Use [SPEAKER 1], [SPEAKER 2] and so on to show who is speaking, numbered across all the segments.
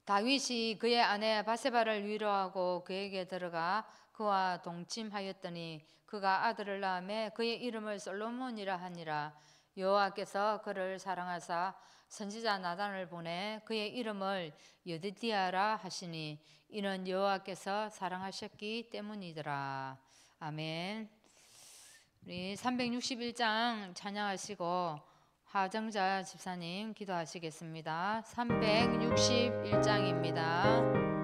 [SPEAKER 1] 다윗이 그의 아내 바세바를 위로하고 그에게 들어가 그와 동침하였더니 그가 아들을 낳음에 그의 이름을 솔로몬이라 하니라. 여호와께서 그를 사랑하사 선지자 나단을 보내 그의 이름을 여디디아라 하시니 이는 여호와께서 사랑하셨기 때문이더라. 아멘. 우리 361장 찬양하시고 하정자 집사님 기도하시겠습니다. 361장입니다.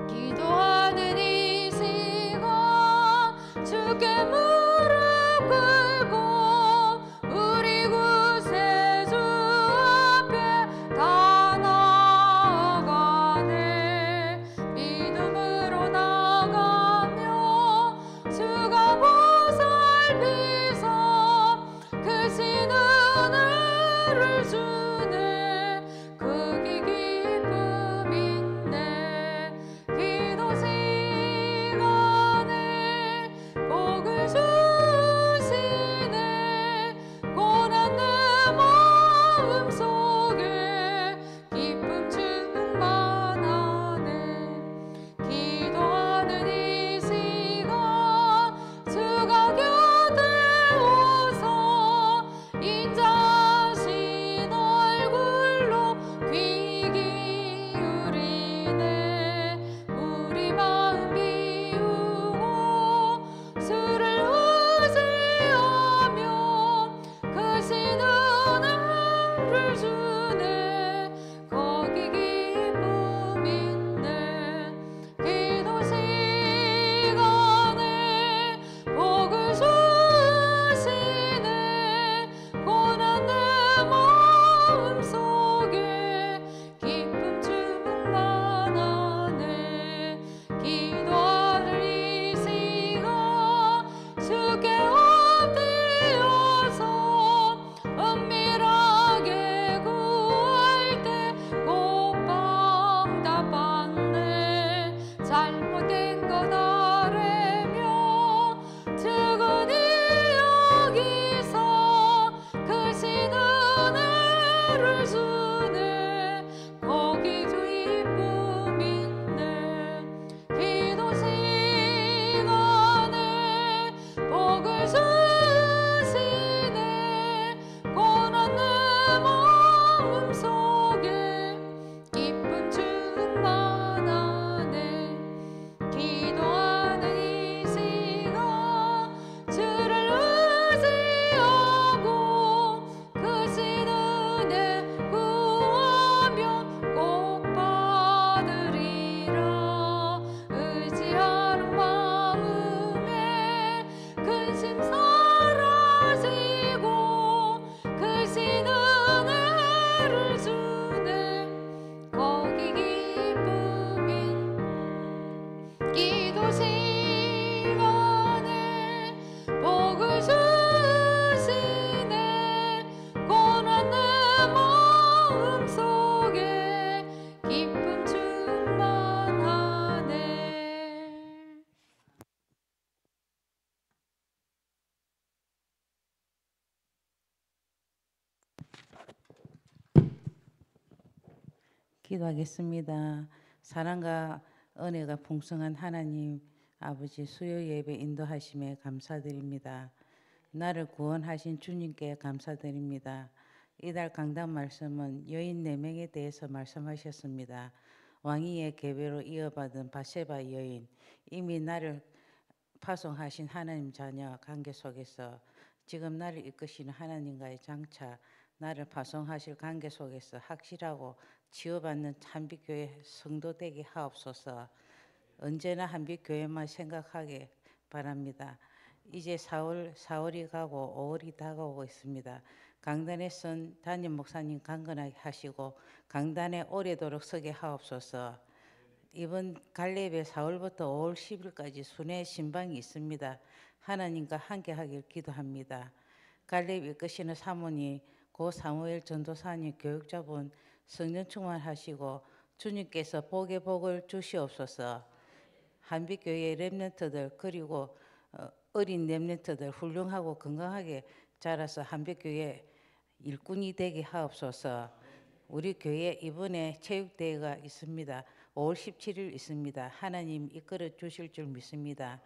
[SPEAKER 1] 기도하는 이 시간 주께 무릎 꿇고 우리 구세주 앞에 다 나아가네. 믿음으로 나가며 주가 보살피사 크신 은혜를 주네. 그게 기쁨 있네. 기도 시간에 복을 주시네. 고난 내 마음 속에 기쁨 충만하네. 기도하는 이 시간 주가 곁에 오서 인자하신 얼굴로 귀 기울이네. 우리 마음 비우고 주를 의지하며 크신 은혜를 주네. 거기 기쁨 있네. 기도 시간에 복을 주시네. 고난 내 마음 속에 기쁨 충만하네. 기도하는 이 시간 주께 엎드려서 은밀하게 구할 때 꼭 응답받네. 잘못된 것 아뢰며 죽은 이야기서 크신 은혜를 주네. 거기 주 기쁨 있네. 기도 시간에 복을 주시네. 고난 내 마음 속에 기쁨 충만하네. 기도하는 이 시간 주를 의지하고 크신 은혜 구하며 꼭 받으리라. 의지하는 마음에 근심 사라지고 크신 은혜를 주네. 거기 기쁨이. 기도 시간에 복을 주시네. 고난 내 마음 속에 기쁨 충만하네.
[SPEAKER 2] 기도하겠습니다. 사랑과 은혜가 풍성한 하나님 아버지 수요 예배 인도하심에 감사드립니다. 나를 구원하신 주님께 감사드립니다. 이달 강단 말씀은 여인 4명에 대해서 말씀하셨습니다. 왕위의 계배로 이어받은 바세바 여인, 이미 나를 파송하신 하나님 자녀 관계 속에서 지금 나를 이끄시는 하나님과의 장차, 나를 파송하실 관계 속에서 확실하고 치유받는 한빛교회 성도 되게 하옵소서. 언제나 한빛교회만 생각하게 바랍니다. 이제 4월이 가고 5월이 다가오고 있습니다. 강단에 선 담임 목사님 강건하게 하시고 강단에 오래도록 서게 하옵소서. 이번 갈렙의 4월부터 5월 10일까지 순회 신방이 있습니다. 하나님과 함께하길 기도합니다. 갈렙 이끄시는 사모님, 고 사무엘 전도사님, 교육자분 성령 충만하시고 주님께서 복의 복을 주시옵소서. 한빛교회 렘넌트들 그리고 어린 렘넌트들 훌륭하고 건강하게 자라서 한빛교회 일꾼이 되게 하옵소서. 우리 교회 이번에 체육대회가 있습니다. 5월 17일 있습니다. 하나님 이끌어 주실 줄 믿습니다.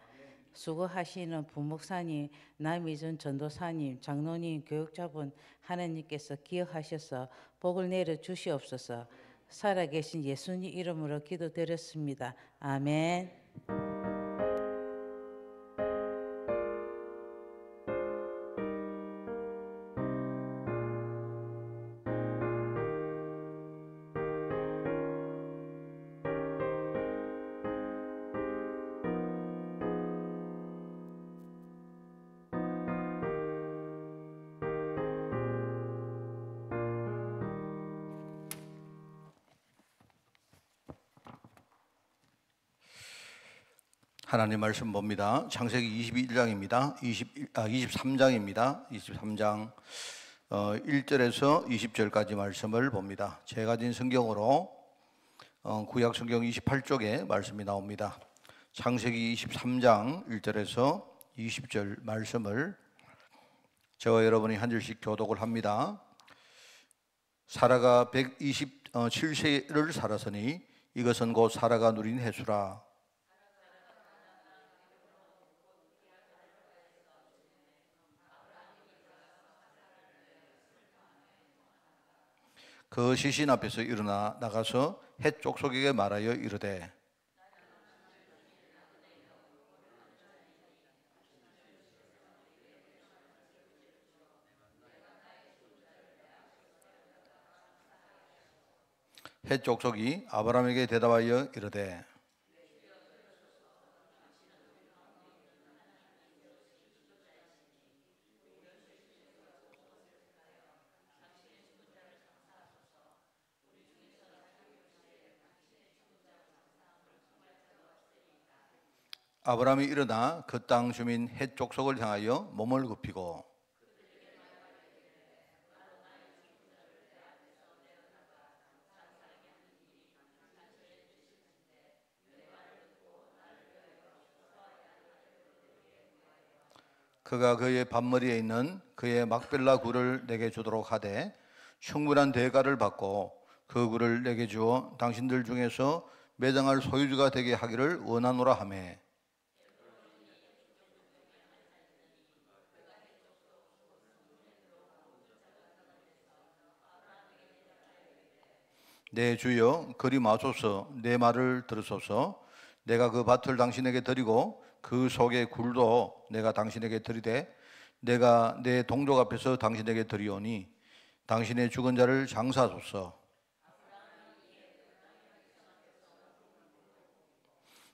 [SPEAKER 2] 수고하시는 부목사님, 남이준 전도사님, 장로님, 교육자분 하나님께서 기억하셔서 복을 내려 주시옵소서. 살아계신 예수님 이름으로 기도드렸습니다. 아멘.
[SPEAKER 3] 하나님 말씀 봅니다. 창세기 21장입니다. 23장입니다. 23장 1절에서 20절까지 말씀을 봅니다. 제가 가진 성경으로 구약 성경 28쪽에 말씀이 나옵니다. 창세기 23장 1절에서 20절 말씀을 저와 여러분이 한 절씩 교독을 합니다. 사라가 127세를 살았으니 이것은 곧 사라가 누린 해수라. 그 시신 앞에서 일어나 나가서 헷 족속에게 말하여 이르되 헷 족속이 아브라함에게 대답하여 이르되 아브라함이 일어나 그 땅 주민 헷 족속을 향하여 몸을 굽히고 그가 그의 밭머리에 있는 그의 막벨라 굴을 내게 주도록 하되 충분한 대가를 받고 그 굴을 내게 주어 당신들 중에서 매장할 소유주가 되게 하기를 원하노라 하매 내 주여 그리 마소서 내 말을 들으소서. 내가 그 밭을 당신에게 드리고 그 속의 굴도 내가 당신에게 드리되 내가 내 동족 앞에서 당신에게 드리오니 당신의 죽은 자를 장사하소서.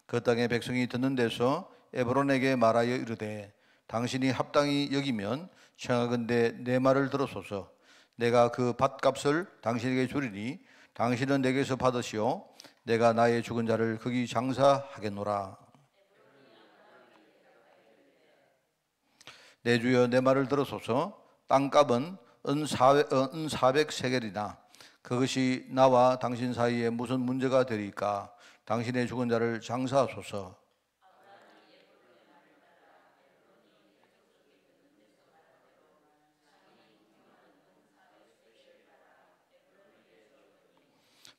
[SPEAKER 3] 그 땅의 백성이 듣는 데서 에브론에게 말하여 이르되 당신이 합당히 여기면 청하건대 내 말을 들으소서. 내가 그 밭값을 당신에게 주리니 당신은 내게서 받으시오. 내가 나의 죽은 자를 거기 장사하겠노라. 내 주여 내 말을 들으소서. 땅값은 은 400세겔이나 그것이 나와 당신 사이에 무슨 문제가 되리까? 당신의 죽은 자를 장사하소서.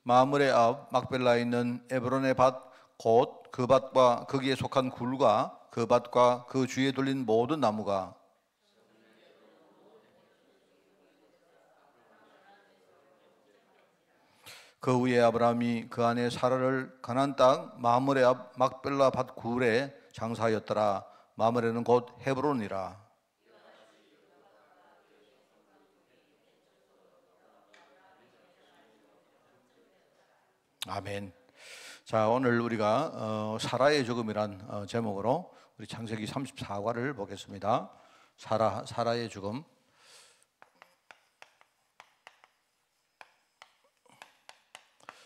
[SPEAKER 3] 마므레 앞 막벨라에 있는 에브론의 밭 곧 그 밭과 거기에 속한 굴과 그 밭과 그 주위에 둘린 모든 나무가 그 후에 아브라함이 그 안에 사라를 가나안 땅 마므레 앞 막벨라 밭 굴에 장사하였더라. 마므레는 곧 헤브론이라. 아멘. 자, 오늘 우리가 사라의 죽음이란 제목으로 우리 창세기 34과를 보겠습니다. 사라의 죽음.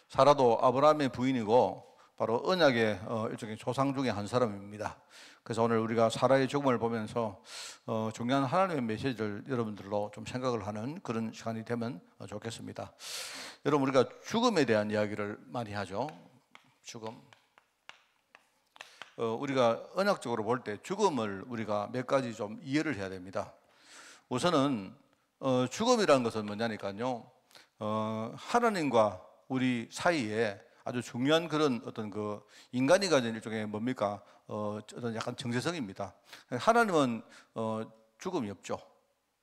[SPEAKER 3] 사라도 아브라함의 부인이고 바로 언약의 일종의 조상 중에 한 사람입니다. 그래서 오늘 우리가 사라의 죽음을 보면서 중요한 하나님의 메시지를 여러분들로 좀 생각을 하는 그런 시간이 되면 좋겠습니다. 여러분, 우리가 죽음에 대한 이야기를 많이 하죠. 죽음. 우리가 언약적으로 볼 때 죽음을 우리가 몇 가지 좀 이해를 해야 됩니다. 우선은 죽음이라는 것은 뭐냐니까요. 하나님과 우리 사이에 아주 중요한 그런 어떤 그 인간이 가진 일종의 뭡니까? 어떤 약간 정체성입니다. 하나님은 죽음이 없죠.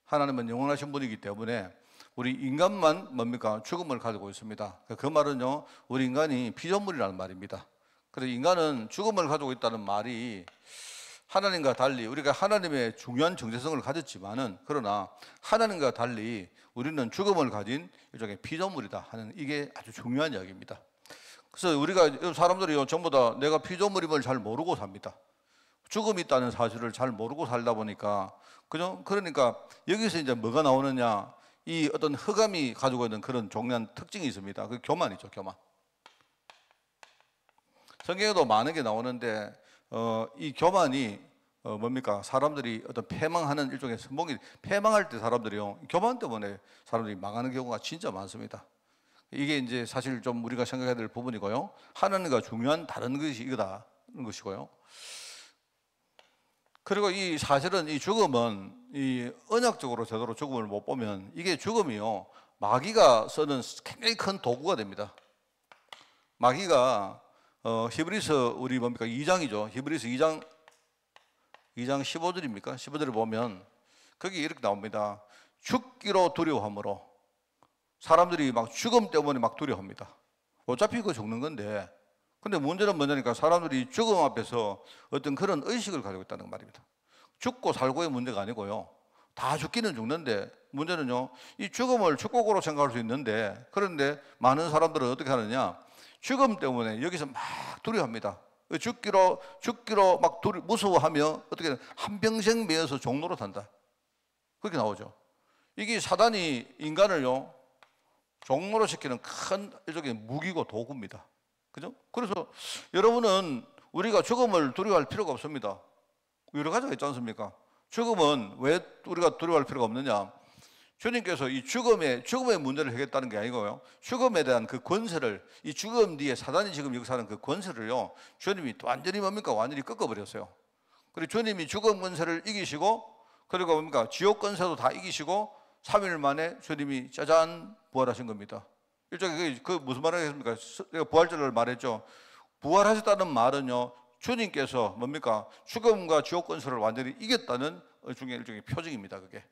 [SPEAKER 3] 하나님은 영원하신 분이기 때문에 우리 인간만 뭡니까? 죽음을 가지고 있습니다. 그 말은요, 우리 인간이 피조물이라는 말입니다. 그래서 인간은 죽음을 가지고 있다는 말이 하나님과 달리 우리가 하나님의 중요한 정체성을 가졌지만은 그러나 하나님과 달리 우리는 죽음을 가진 일종의 피조물이다 하는 이게 아주 중요한 이야기입니다. 그래서 우리가 사람들이 전부 다 내가 피조물임을 잘 모르고 삽니다. 죽음이 있다는 사실을 잘 모르고 살다 보니까 그죠? 그러니까 여기서 이제 뭐가 나오느냐? 이 어떤 흑암이 가지고 있는 그런 종류한 특징이 있습니다. 그 교만이죠, 교만. 성경에도 많은 게 나오는데 이 교만이 뭡니까? 사람들이 어떤 패망하는 일종의 선봉이 패망할 때 사람들이요 교만 때문에 사람들이 망하는 경우가 진짜 많습니다. 이게 이제 사실 좀 우리가 생각해야 될 부분이고요. 하나님과 중요한 다른 것이 이거다는 것이고요. 그리고 이 사실은 이 죽음은 이 언약적으로 제대로 죽음을 못 보면 이게 죽음이요 마귀가 쓰는 굉장히 큰 도구가 됩니다. 마귀가 히브리서 우리 뭡니까 2장이죠. 히브리서 2장 15절입니까? 15절을 보면 거기 이렇게 나옵니다. 죽기로 두려워함으로 사람들이 막 죽음 때문에 막 두려워합니다. 어차피 그거 죽는 건데 근데 문제는 뭐냐니까 사람들이 죽음 앞에서 어떤 그런 의식을 가지고 있다는 말입니다. 죽고 살고의 문제가 아니고요. 다 죽기는 죽는데 문제는요. 이 죽음을 축복으로 생각할 수 있는데 그런데 많은 사람들은 어떻게 하느냐. 죽음 때문에 여기서 막 두려워합니다. 죽기로 막 무서워하며 어떻게 한평생 매여서 종로로 산다. 그렇게 나오죠. 이게 사단이 인간을요 종로로 시키는 큰 일종의 무기고 도구입니다. 그죠? 그래서 여러분은 우리가 죽음을 두려워할 필요가 없습니다. 여러 가지가 있지 않습니까? 죽음은 왜 우리가 두려워할 필요가 없느냐? 주님께서 이 죽음의 문제를 해결했다는 게 아니고요. 죽음에 대한 그 권세를 이 죽음 뒤에 사단이 지금 역사하는 그 권세를요. 주님이 완전히 뭡니까? 완전히 꺾어버렸어요. 그리고 주님이 죽음 권세를 이기시고 그리고 뭡니까? 지옥 권세도 다 이기시고 3일 만에 주님이 짜잔 부활하신 겁니다. 일종의 그 무슨 말을 했습니까? 내가 부활절을 말했죠. 부활하셨다는 말은요. 주님께서 뭡니까? 죽음과 지옥 권세를 완전히 이겼다는 중에 일종의 표징입니다. 그게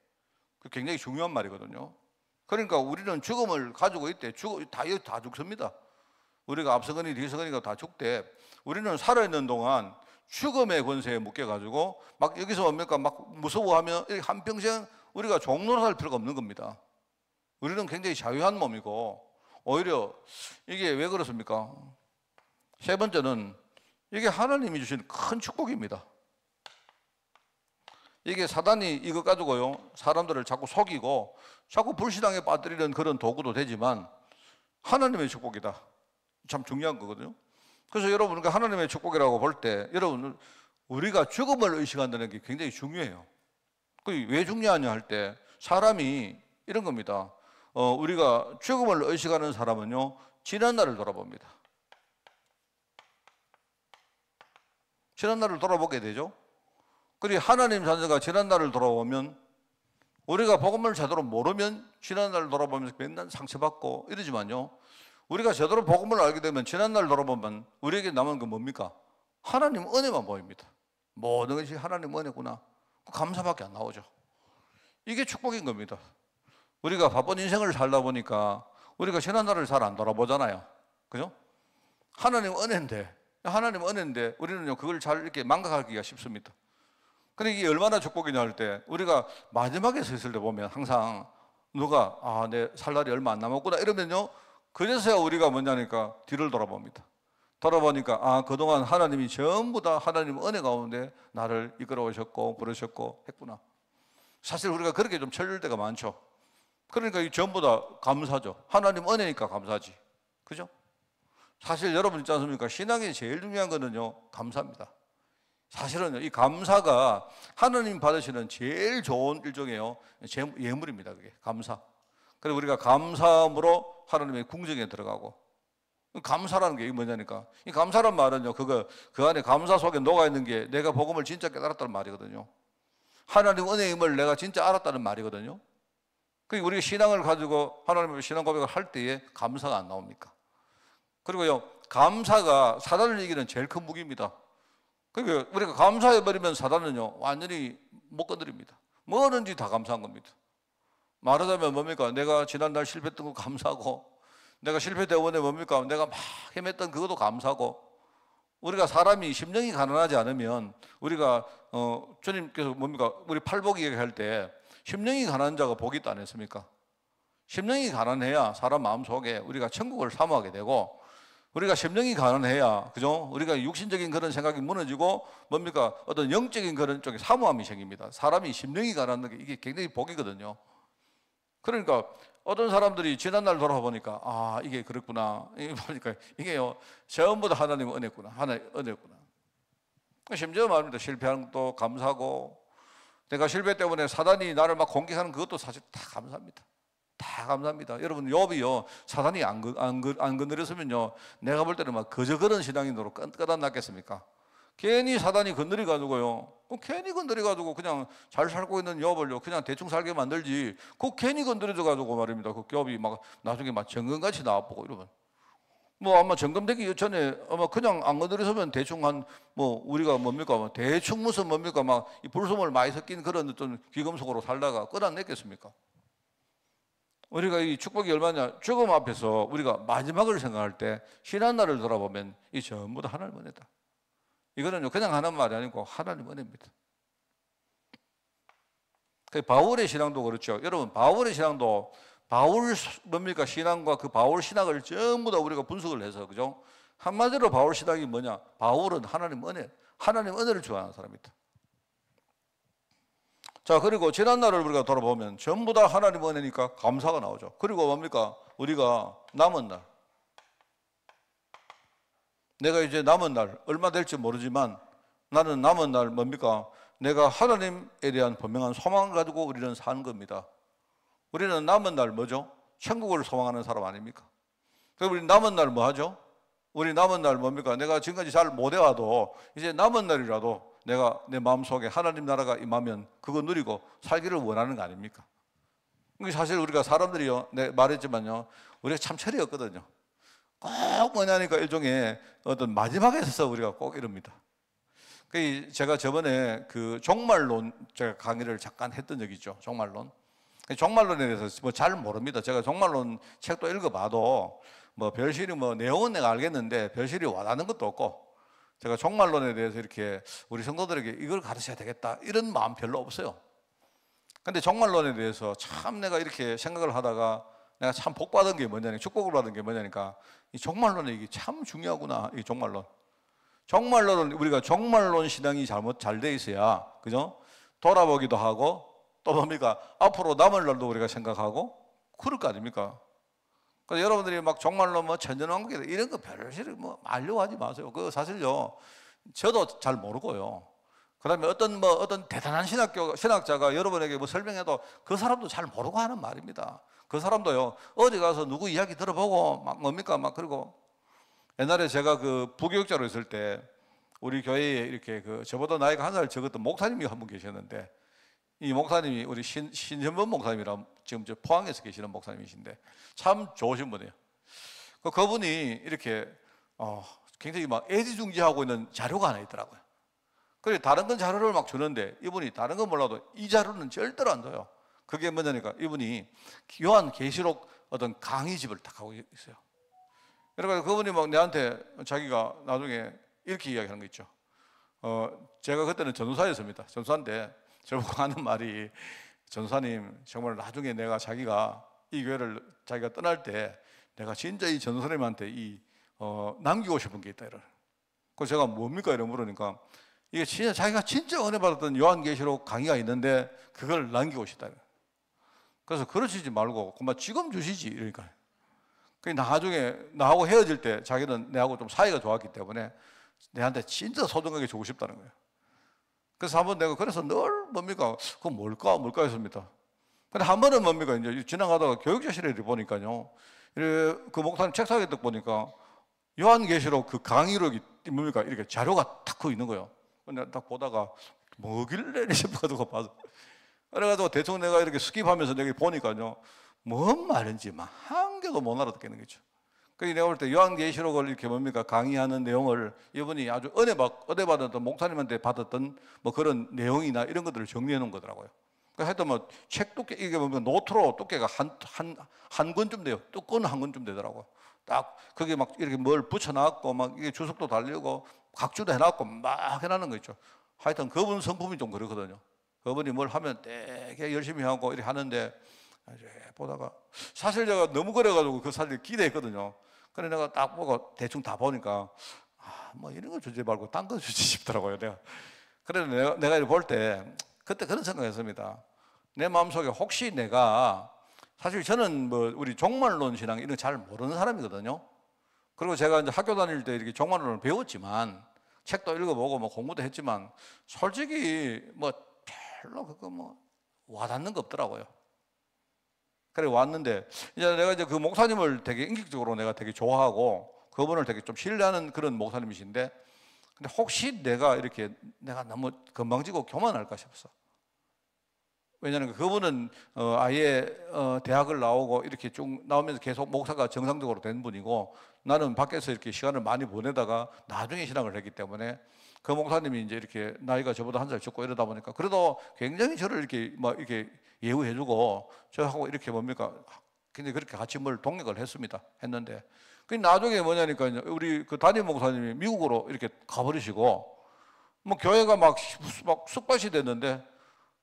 [SPEAKER 3] 굉장히 중요한 말이거든요. 그러니까 우리는 죽음을 가지고 있대. 다 죽습니다. 우리가 앞서거니 뒤서거니가 다 죽대. 우리는 살아있는 동안 죽음의 권세에 묶여가지고 막 여기서 뭡니까? 막 무서워하며 한평생 우리가 종로로 살 필요가 없는 겁니다. 우리는 굉장히 자유한 몸이고 오히려 이게 왜 그렇습니까? 세 번째는 이게 하나님이 주신 큰 축복입니다. 이게 사단이 이거 가지고요 사람들을 자꾸 속이고 자꾸 불신앙에 빠뜨리는 그런 도구도 되지만 하나님의 축복이다. 참 중요한 거거든요. 그래서 여러분 하나님의 축복이라고 볼 때 여러분 우리가 죽음을 의식한다는 게 굉장히 중요해요. 그게 왜 중요하냐 할 때 사람이 이런 겁니다. 우리가 죽음을 의식하는 사람은요 지난 날을 돌아봅니다. 지난 날을 돌아보게 되죠. 그리고 하나님 자녀가 지난 날을 돌아보면 우리가 복음을 제대로 모르면 지난 날을 돌아보면서 맨날 상처받고 이러지만요. 우리가 제대로 복음을 알게 되면 지난 날을 돌아보면 우리에게 남은 건 뭡니까? 하나님 은혜만 보입니다. 모든 것이 하나님 은혜구나. 감사밖에 안 나오죠. 이게 축복인 겁니다. 우리가 바쁜 인생을 살다 보니까 우리가 지난 날을 잘 안 돌아보잖아요. 그죠? 하나님 은혜인데 우리는요 그걸 잘 이렇게 망각하기가 쉽습니다. 근데 이게 얼마나 축복이냐 할 때 우리가 마지막에 서 있을 때 보면 항상 누가 내 살 날이 얼마 안 남았구나 이러면요 그래서야 우리가 뭐냐니까 뒤를 돌아봅니다. 돌아보니까 그동안 하나님이 전부 다 하나님 은혜 가운데 나를 이끌어 오셨고 부르셨고 했구나. 사실 우리가 그렇게 좀 철들 때가 많죠. 그러니까 이 전부 다 감사죠. 하나님 은혜니까 감사지. 그죠? 사실 여러분 있지 않습니까? 신앙에 제일 중요한 거는요 감사입니다. 사실은요 이 감사가 하나님 받으시는 제일 좋은 일종의 예물입니다. 그게 감사. 그리고 우리가 감사함으로 하나님의 궁정에 들어가고 감사라는 게 뭐냐니까 이 감사란 말은요 그 안에 감사 속에 녹아 있는 게 내가 복음을 진짜 깨달았다는 말이거든요. 하나님 은혜임을 내가 진짜 알았다는 말이거든요. 그 우리 신앙을 가지고 하나님의 신앙 고백을 할 때에 감사가 안 나옵니까? 그리고요, 감사가 사단을 이기는 제일 큰 무기입니다. 그러니까 우리가 감사해버리면 사단은요, 완전히 못 건드립니다. 뭐든지 다 감사한 겁니다. 말하자면 뭡니까? 내가 지난날 실패했던 거 감사하고, 내가 실패 대원에 뭡니까? 내가 막 헤맸던 그것도 감사하고, 우리가 사람이 심령이 가난하지 않으면 우리가 주님께서 뭡니까? 우리 팔복 얘기할 때 심령이 가난한 자가 복이 있다 안 했습니까? 심령이 가난해야 사람 마음속에 우리가 천국을 사모하게 되고, 우리가 심령이 가난해야, 그죠? 우리가 육신적인 그런 생각이 무너지고 뭡니까? 어떤 영적인 그런 쪽에 사모함이 생깁니다. 사람이 심령이 가난한 게 이게 굉장히 복이거든요. 그러니까 어떤 사람들이 지난날 돌아보니까 아, 이게 그렇구나. 이게 보니까 이게요, 전부 다 하나님의 은혜구나. 하나님의 은혜구나. 심지어 말합니다. 실패한 것도 감사하고, 내가 실패 때문에 사단이 나를 막 공격하는 그것도 사실 다 감사합니다. 다 감사합니다. 여러분, 욥이요, 사단이 안 건드렸으면요, 내가 볼 때는 막 그저 그런 신앙인으로 끝안났겠습니까? 괜히 사단이 건드려가지고요, 괜히 건드려가지고 그냥 잘 살고 있는 욥을요, 그냥 대충 살게 만들지, 그 괜히 건드려가지고 말입니다. 그 욥이 막 나중에 막 정금같이 나와보고 이러면, 뭐 아마 정금되기 전에 아마 그냥 안 건드렸으면 대충 뭐 우리가 뭡니까, 뭐 대충 무슨 뭡니까, 막 이 불순물 많이 섞인 그런 어떤 귀금속으로 살다가 끝안냈겠습니까? 우리가 이 축복이 얼마냐, 죽음 앞에서 우리가 마지막을 생각할 때 신한날을 돌아보면 이 전부 다 하나님 은혜다. 이거는요, 그냥 하는 말이 아니고 하나님 은혜입니다. 바울의 신앙도 그렇죠. 여러분, 바울의 신앙도 바울 뭡니까, 신앙과 그 바울 신학을 전부 다 우리가 분석을 해서, 그죠? 한마디로 바울 신학이 뭐냐? 바울은 하나님 은혜, 하나님 은혜를 좋아하는 사람이다. 자, 그리고 지난날을 우리가 돌아보면 전부 다 하나님 은혜니까 감사가 나오죠. 그리고 뭡니까? 우리가 남은 날, 내가 이제 남은 날 얼마 될지 모르지만 나는 남은 날 뭡니까? 내가 하나님에 대한 분명한 소망을 가지고 우리는 사는 겁니다. 우리는 남은 날 뭐죠? 천국을 소망하는 사람 아닙니까? 그럼 우리 남은 날 뭐 하죠? 우리 남은 날 뭡니까? 내가 지금까지 잘 못 해와도 이제 남은 날이라도 내가 내 마음속에 하나님 나라가 임하면 그거 누리고 살기를 원하는 거 아닙니까? 사실 우리가 사람들이요, 내가 말했지만요, 우리가 참 철이 없거든요. 꼭 뭐냐니까 일종의 어떤 마지막에 서서 우리가 꼭 이럽니다. 제가 저번에 그 종말론 제가 강의를 잠깐 했던 적이 있죠. 종말론. 종말론에 대해서 뭐 잘 모릅니다. 제가 종말론 책도 읽어봐도 뭐 별실이 뭐 내용은 내가 알겠는데 별실이 와닿는 것도 없고, 제가 종말론에 대해서 이렇게 우리 성도들에게 이걸 가르쳐야 되겠다 이런 마음 별로 없어요. 근데 종말론에 대해서 참 내가 이렇게 생각을 하다가 내가 참 복받은 게 뭐냐니까, 축복을 받은 게 뭐냐니까, 이 종말론이 이게 참 중요하구나. 이 종말론. 종말론은 우리가 종말론 신앙이 잘 돼 있어야, 그죠? 돌아보기도 하고 또 뭡니까? 앞으로 남을 날도 우리가 생각하고 그럴 거 아닙니까? 그래서 여러분들이 막 종말론 뭐 천년왕국이다 이런 거 별로 뭐 알려고 하지 마세요. 그거 사실요, 저도 잘 모르고요. 그다음에 어떤 대단한 신학자가 여러분에게 뭐 설명해도 그 사람도 잘 모르고 하는 말입니다. 그 사람도요, 어디 가서 누구 이야기 들어보고 막 뭡니까 막, 그리고 옛날에 제가 그 부교육자로 있을 때 우리 교회에 이렇게 그 저보다 나이가 한 살 적었던 목사님이 한 분 계셨는데, 이 목사님이 우리 신현범 목사님이라 지금 저 포항에서 계시는 목사님이신데 참 좋으신 분이에요. 그분이 이렇게 굉장히 막 애지중지하고 있는 자료가 하나 있더라고요. 그래서 다른 건 자료를 막 주는데 이분이 다른 건 몰라도 이 자료는 절대로 안 줘요. 그게 뭐냐니까, 이분이 요한계시록 어떤 강의집을 딱 하고 있어요. 그러니까 그분이 막 내한테 자기가 나중에 이렇게 이야기하는 거 있죠. 제가 그때는 전도사였습니다. 전도사인데 저보고 하는 말이, 전도사님 정말 나중에 자기가 이 교회를 자기가 떠날 때 내가 진짜 이 전도사님한테 남기고 싶은 게 있다 이래. 그래서 제가 뭡니까 이래 물으니까, 이게 진짜 자기가 진짜 은혜 받았던 요한계시록 강의가 있는데 그걸 남기고 싶다 이래. 그래서 그러시지 말고 그만 지금 주시지 이러니까. 나중에 나하고 헤어질 때 자기는 내하고 좀 사이가 좋았기 때문에 내한테 진짜 소중하게 주고 싶다는 거예요. 그래서 한번 내가 그래서 늘 뭡니까, 그거 뭘까 했습니다. 근데 한 번은 뭡니까, 이제 지나가다가 교육자실에 보니까요, 그 목사님 책상에 딱 보니까 요한계시록 그 강의록이 뭡니까, 이렇게 자료가 딱 그 있는 거예요. 근데 딱 보다가 뭐길래 싶어가지고 봐서, 그래가지고 대충 내가 이렇게 스킵하면서 여기 보니까요, 뭔 말인지 막 한 개도 못 알아듣겠는 거죠. 그래서 내가 볼 때 요한계시록을 이렇게 뭡니까 강의하는 내용을 이분이 아주 은혜 받았던 목사님한테 받았던 뭐 그런 내용이나 이런 것들을 정리해 놓은 거더라고요. 하여튼 뭐 책 두께 이게 보면 노트로 두께가 한 권쯤 돼요. 두꺼운 한 권쯤 되더라고요. 딱 거기 막 이렇게 뭘 붙여놨고 막 이게 주석도 달리고 각주도 해놨고 막 해놨는 거 있죠. 하여튼 그분 성품이 좀 그렇거든요. 그분이 뭘 하면 되게 열심히 하고 이렇게 하는데 이제 보다가 사실 제가 너무 그래가지고 그 사실 기대했거든요. 그래 내가 딱 보고 대충 다 보니까 뭐 이런 거 주지 말고 딴 거 주지 싶더라고요. 그래서 내가 이렇게 볼 때 그때 그런 생각했습니다. 내 마음속에 혹시 내가 사실 저는 뭐 우리 종말론 신앙 이런 거 잘 모르는 사람이거든요. 그리고 제가 이제 학교 다닐 때 이렇게 종말론을 배웠지만 책도 읽어보고 뭐 공부도 했지만 솔직히 뭐 별로 그거 뭐 와닿는 거 없더라고요. 그래 왔는데 이제 내가 이제 그 목사님을 되게 인격적으로 내가 되게 좋아하고 그분을 되게 좀 신뢰하는 그런 목사님이신데 근데 혹시 내가 너무 건방지고 교만할까 싶었어. 왜냐하면 그분은 아예 대학을 나오고 이렇게 쭉 나오면서 계속 목사가 정상적으로 된 분이고 나는 밖에서 이렇게 시간을 많이 보내다가 나중에 신앙을 했기 때문에 그 목사님이 이제 이렇게 나이가 저보다 한 살 적고 이러다 보니까 그래도 굉장히 저를 이렇게 막 이렇게 예우해주고 저하고 이렇게 뭡니까 근데 그렇게 같이 뭘 동역을 했는데 그 나중에 뭐냐니까 우리 그 담임 목사님이 미국으로 이렇게 가버리시고 뭐 교회가 막 쑥밭이 됐는데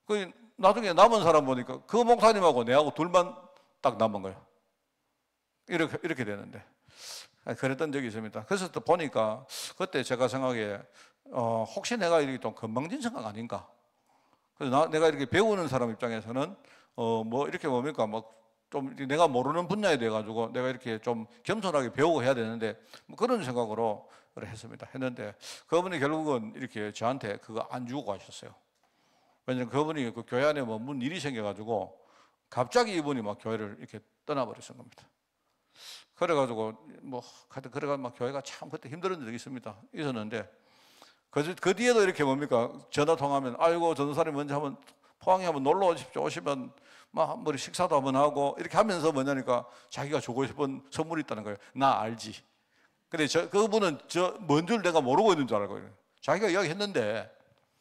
[SPEAKER 3] 그 나중에 남은 사람 보니까 그 목사님하고 내하고 둘만 딱 남은 거예요. 이렇게 되는데 그랬던 적이 있습니다. 그래서 또 보니까 그때 제가 생각에 혹시 내가 이렇게 좀 건방진 생각 아닌가? 그래서 내가 이렇게 배우는 사람 입장에서는 뭐 이렇게 뭡니까 막 좀 내가 모르는 분야에 대해 가지고 내가 이렇게 좀 겸손하게 배우고 해야 되는데 뭐 그런 생각으로 했는데 그분이 결국은 이렇게 저한테 그거 안 주고 가셨어요. 왜냐면 그분이 그 교회 안에 뭐 문 일이 생겨가지고 갑자기 이분이 막 교회를 이렇게 떠나버리신 겁니다. 그래가지고 뭐 하여튼 그래가 막 교회가 참 그때 힘들었던 적이 있었는데 그 뒤에도 이렇게 뭡니까 전화 통하면 아이고 전도사님 먼저 한번 포항에 한번 놀러 오십시오. 오시면 막 뭐 식사도 한번 하고 이렇게 하면서 뭐냐니까 자기가 주고 싶은 선물이 있다는 거예요. 나 알지. 근데 그분은 뭔 줄 내가 모르고 있는 줄 알고 자기가 이야기했는데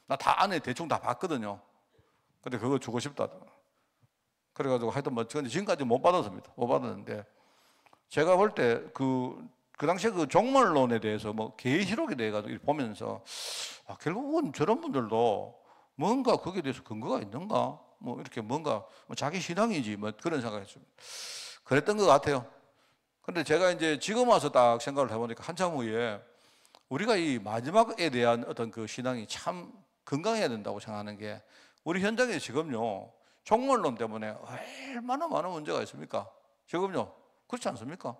[SPEAKER 3] 나 다 안에 대충 다 봤거든요. 근데 그거 주고 싶다. 그래가지고 하여튼 뭐 지금까지 못 받았습니다. 못 받았는데 제가 볼 때 그 당시에 그 종말론에 대해서 뭐 계시록에 대해 가지고 보면서 결국은 저런 분들도 뭔가 거기에 대해서 근거가 있는가? 뭐 이렇게 뭔가 뭐 자기 신앙이지 뭐 그런 생각했습니다. 그랬던 것 같아요. 근데 제가 이제 지금 와서 딱 생각을 해보니까 한참 후에 우리가 이 마지막에 대한 어떤 그 신앙이 참 건강해야 된다고 생각하는 게 우리 현장에 지금요 종말론 때문에 얼마나 많은 문제가 있습니까? 지금요 그렇지 않습니까?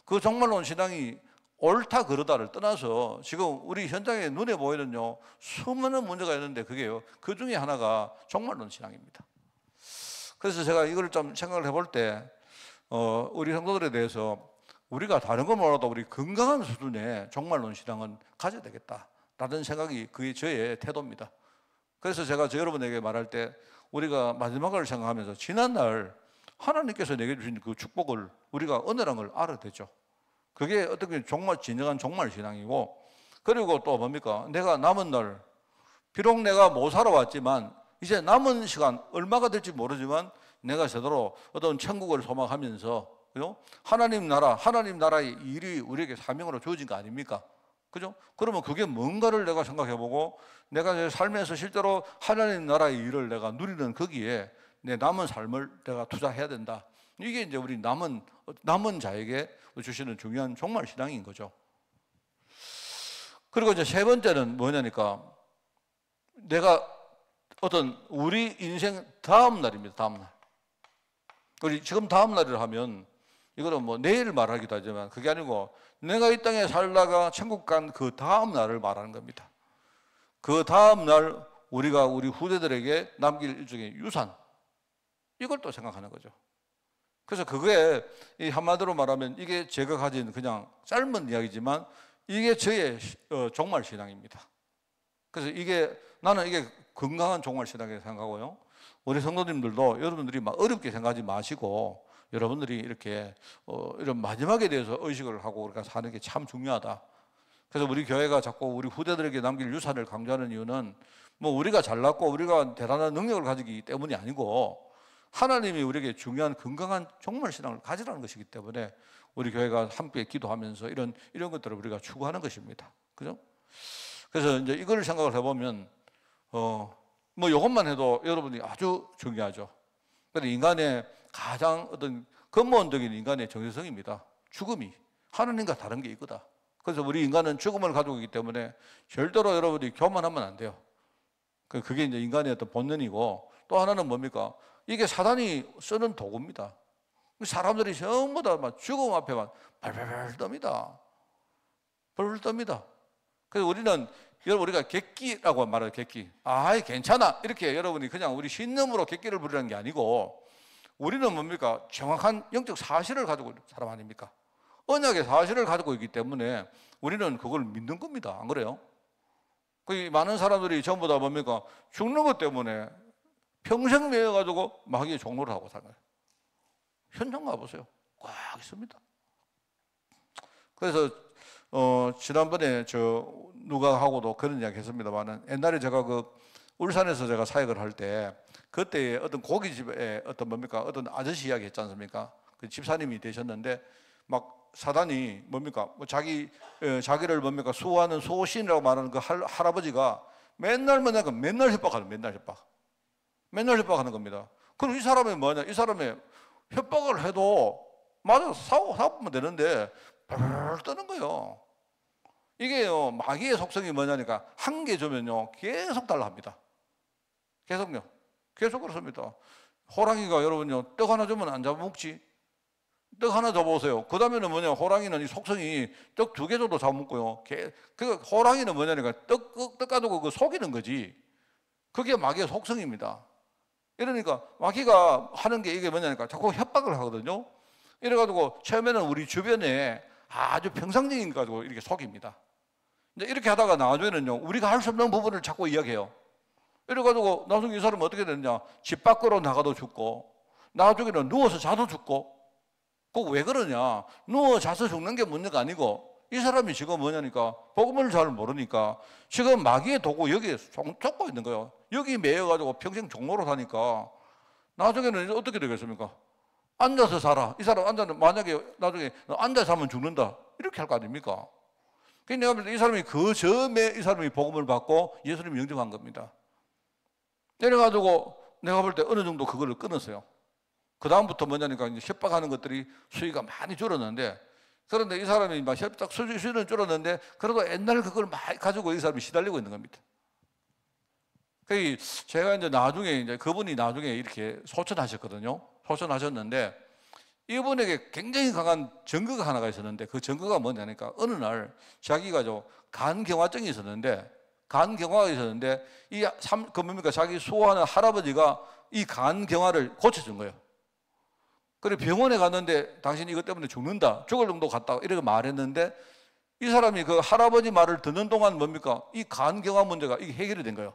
[SPEAKER 3] 그 종말론 신앙이 옳다 그르다를 떠나서 지금 우리 현장에 눈에 보이는요 수많은 문제가 있는데 그게요 그 중에 하나가 종말론 신앙입니다. 그래서 제가 이걸 좀 생각을 해볼 때 우리 성도들에 대해서 우리가 다른 건 몰라도 우리 건강한 수준의 종말론 신앙은 가져야 되겠다라는 생각이 그게 저의 태도입니다. 그래서 제가 여러분에게 말할 때 우리가 마지막을 생각하면서 지난날 하나님께서 내게 주신 그 축복을 우리가 은혜란 걸 알아야 되죠. 그게 어떻게 진정한 종말 신앙이고 그리고 또 뭡니까? 내가 남은 날 비록 내가 못 살아왔지만 이제 남은 시간 얼마가 될지 모르지만 내가 제대로 어떤 천국을 소망하면서 그죠? 하나님 나라의 일이 우리에게 사명으로 주어진 거 아닙니까? 그죠? 그러면 그게 뭔가를 내가 생각해보고 내가 내 삶에서 실제로 하나님 나라의 일을 내가 누리는 거기에 내 남은 삶을 내가 투자해야 된다. 이게 이제 우리 남은 자에게 주시는 중요한 종말 신앙인 거죠. 그리고 이제 세 번째는 뭐냐니까 내가 어떤 우리 인생 다음 날입니다. 다음 날. 우리 지금 다음 날을 하면 이거는 뭐 내일 말하기도 하지만 그게 아니고 내가 이 땅에 살다가 천국 간 그 다음 날을 말하는 겁니다. 그 다음 날 우리가 우리 후대들에게 남길 일종의 유산 이걸 또 생각하는 거죠. 그래서 그게 한마디로 말하면 이게 제가 가진 그냥 짧은 이야기지만 이게 저의 종말 신앙입니다. 그래서 나는 이게 건강한 종말 신앙이라고 생각하고요. 우리 성도님들도 여러분들이 막 어렵게 생각하지 마시고 여러분들이 이렇게 이런 마지막에 대해서 의식을 하고 그러니까 사는 게 참 중요하다. 그래서 우리 교회가 자꾸 우리 후대들에게 남길 유산을 강조하는 이유는 뭐 우리가 잘났고 우리가 대단한 능력을 가지기 때문이 아니고 하나님이 우리에게 중요한 건강한 종말신앙을 가지라는 것이기 때문에 우리 교회가 함께 기도하면서 이런 것들을 우리가 추구하는 것입니다. 그죠? 그래서 이제 이걸 생각을 해보면 뭐 이것만 해도 여러분이 아주 중요하죠. 그런데 인간의 가장 어떤 근본적인 인간의 정체성입니다. 죽음이 하나님과 다른 게 이거다. 그래서 우리 인간은 죽음을 가지고 있기 때문에 절대로 여러분이 교만하면 안 돼요. 그게 이제 인간의 어떤 본능이고 또 하나는 뭡니까? 이게 사단이 쓰는 도구입니다. 사람들이 전부 다 막 죽음 앞에만 발발발 떱니다. 벌벌 떱니다. 그래서 우리는 여러분 우리가 객기라고 말해요. 객기. 아이 괜찮아 이렇게 여러분이 그냥 우리 신념으로 객기를 부리는 게 아니고 우리는 뭡니까? 정확한 영적 사실을 가지고 있는 사람 아닙니까? 언약의 사실을 가지고 있기 때문에 우리는 그걸 믿는 겁니다. 안 그래요? 그 많은 사람들이 전부 다 뭡니까? 죽는 것 때문에 평생 매여가지고 마귀의 종로를 하고 사는 거예요. 현장 가보세요. 꽉 있습니다. 그래서 지난번에 누가하고도 그런 이야기 했습니다만은 옛날에 제가 울산에서 제가 사역을 할 때 그때 어떤 고깃집에 어떤 아저씨 이야기 했지 않습니까? 그 집사님이 되셨는데 막 사단이 자기를 수호하는 수호신이라고 말하는 그 할아버지가 맨날 협박하는 맨날 협박하는 겁니다. 그럼 이 사람이 뭐냐? 이 사람의 협박을 해도 맞아 사고면 되는데 벌 떠는 거예요. 이게요 마귀의 속성이 뭐냐니까 한 개 주면요 계속 달라 합니다. 계속 그렇습니다. 호랑이가 여러분요 떡 하나 주면 안 잡아먹지. 떡 하나 줘보세요. 그 다음에는 뭐냐 호랑이는 이 속성이 떡 2개 줘도 잡아먹고요. 호랑이는 뭐냐니까 떡 가지고 속이는 거지. 그게 마귀의 속성입니다. 이러니까 마귀가 하는 게 이게 뭐냐니까 자꾸 협박을 하거든요. 이래가지고 처음에는 우리 주변에 아주 평상적인 거 가지고 이렇게 속입니다. 이제 이렇게 하다가 나중에는요 우리가 할 수 없는 부분을 자꾸 이야기해요. 이래가지고 나중에 이 사람은 어떻게 되느냐 집 밖으로 나가도 죽고 나중에는 누워서 자도 죽고. 그거 왜 그러냐 누워 자서 죽는 게 문제가 아니고 이 사람이 지금 뭐냐니까 복음을 잘 모르니까 지금 마귀의 도구 여기에 쫓고 있는 거예요. 여기 매여가지고 평생 종로로 사니까 나중에는 어떻게 되겠습니까? 앉아서 살아. 이 사람 만약에 나중에 앉아서 살면 죽는다 이렇게 할 거 아닙니까? 그래서 내가 볼 때 이 사람이 그 점에 이 사람이 복음을 받고 예수님을 영접한 겁니다. 내려가지고 내가 볼 때 어느 정도 그거를 끊었어요. 그 다음부터 뭐냐니까 이제 협박하는 것들이 수위가 많이 줄었는데 그런데 이 사람이 막 협박 수위는 줄었는데 그래도 옛날 그걸 많이 가지고 이 사람이 시달리고 있는 겁니다. 그래서 제가 이제 그분이 나중에 이렇게 소천하셨거든요. 소천하셨는데 이분에게 굉장히 강한 증거가 하나가 있었는데 그 증거가 뭐냐니까 어느 날 자기가 간경화증이 있었는데 자기 수호하는 할아버지가 이 간경화를 고쳐준 거예요. 그래 병원에 갔는데 당신 이것 때문에 죽는다. 죽을 정도 갔다. 이렇게 말했는데 이 사람이 그 할아버지 말을 듣는 동안 이 간경화 문제가 이게 해결이 된 거예요.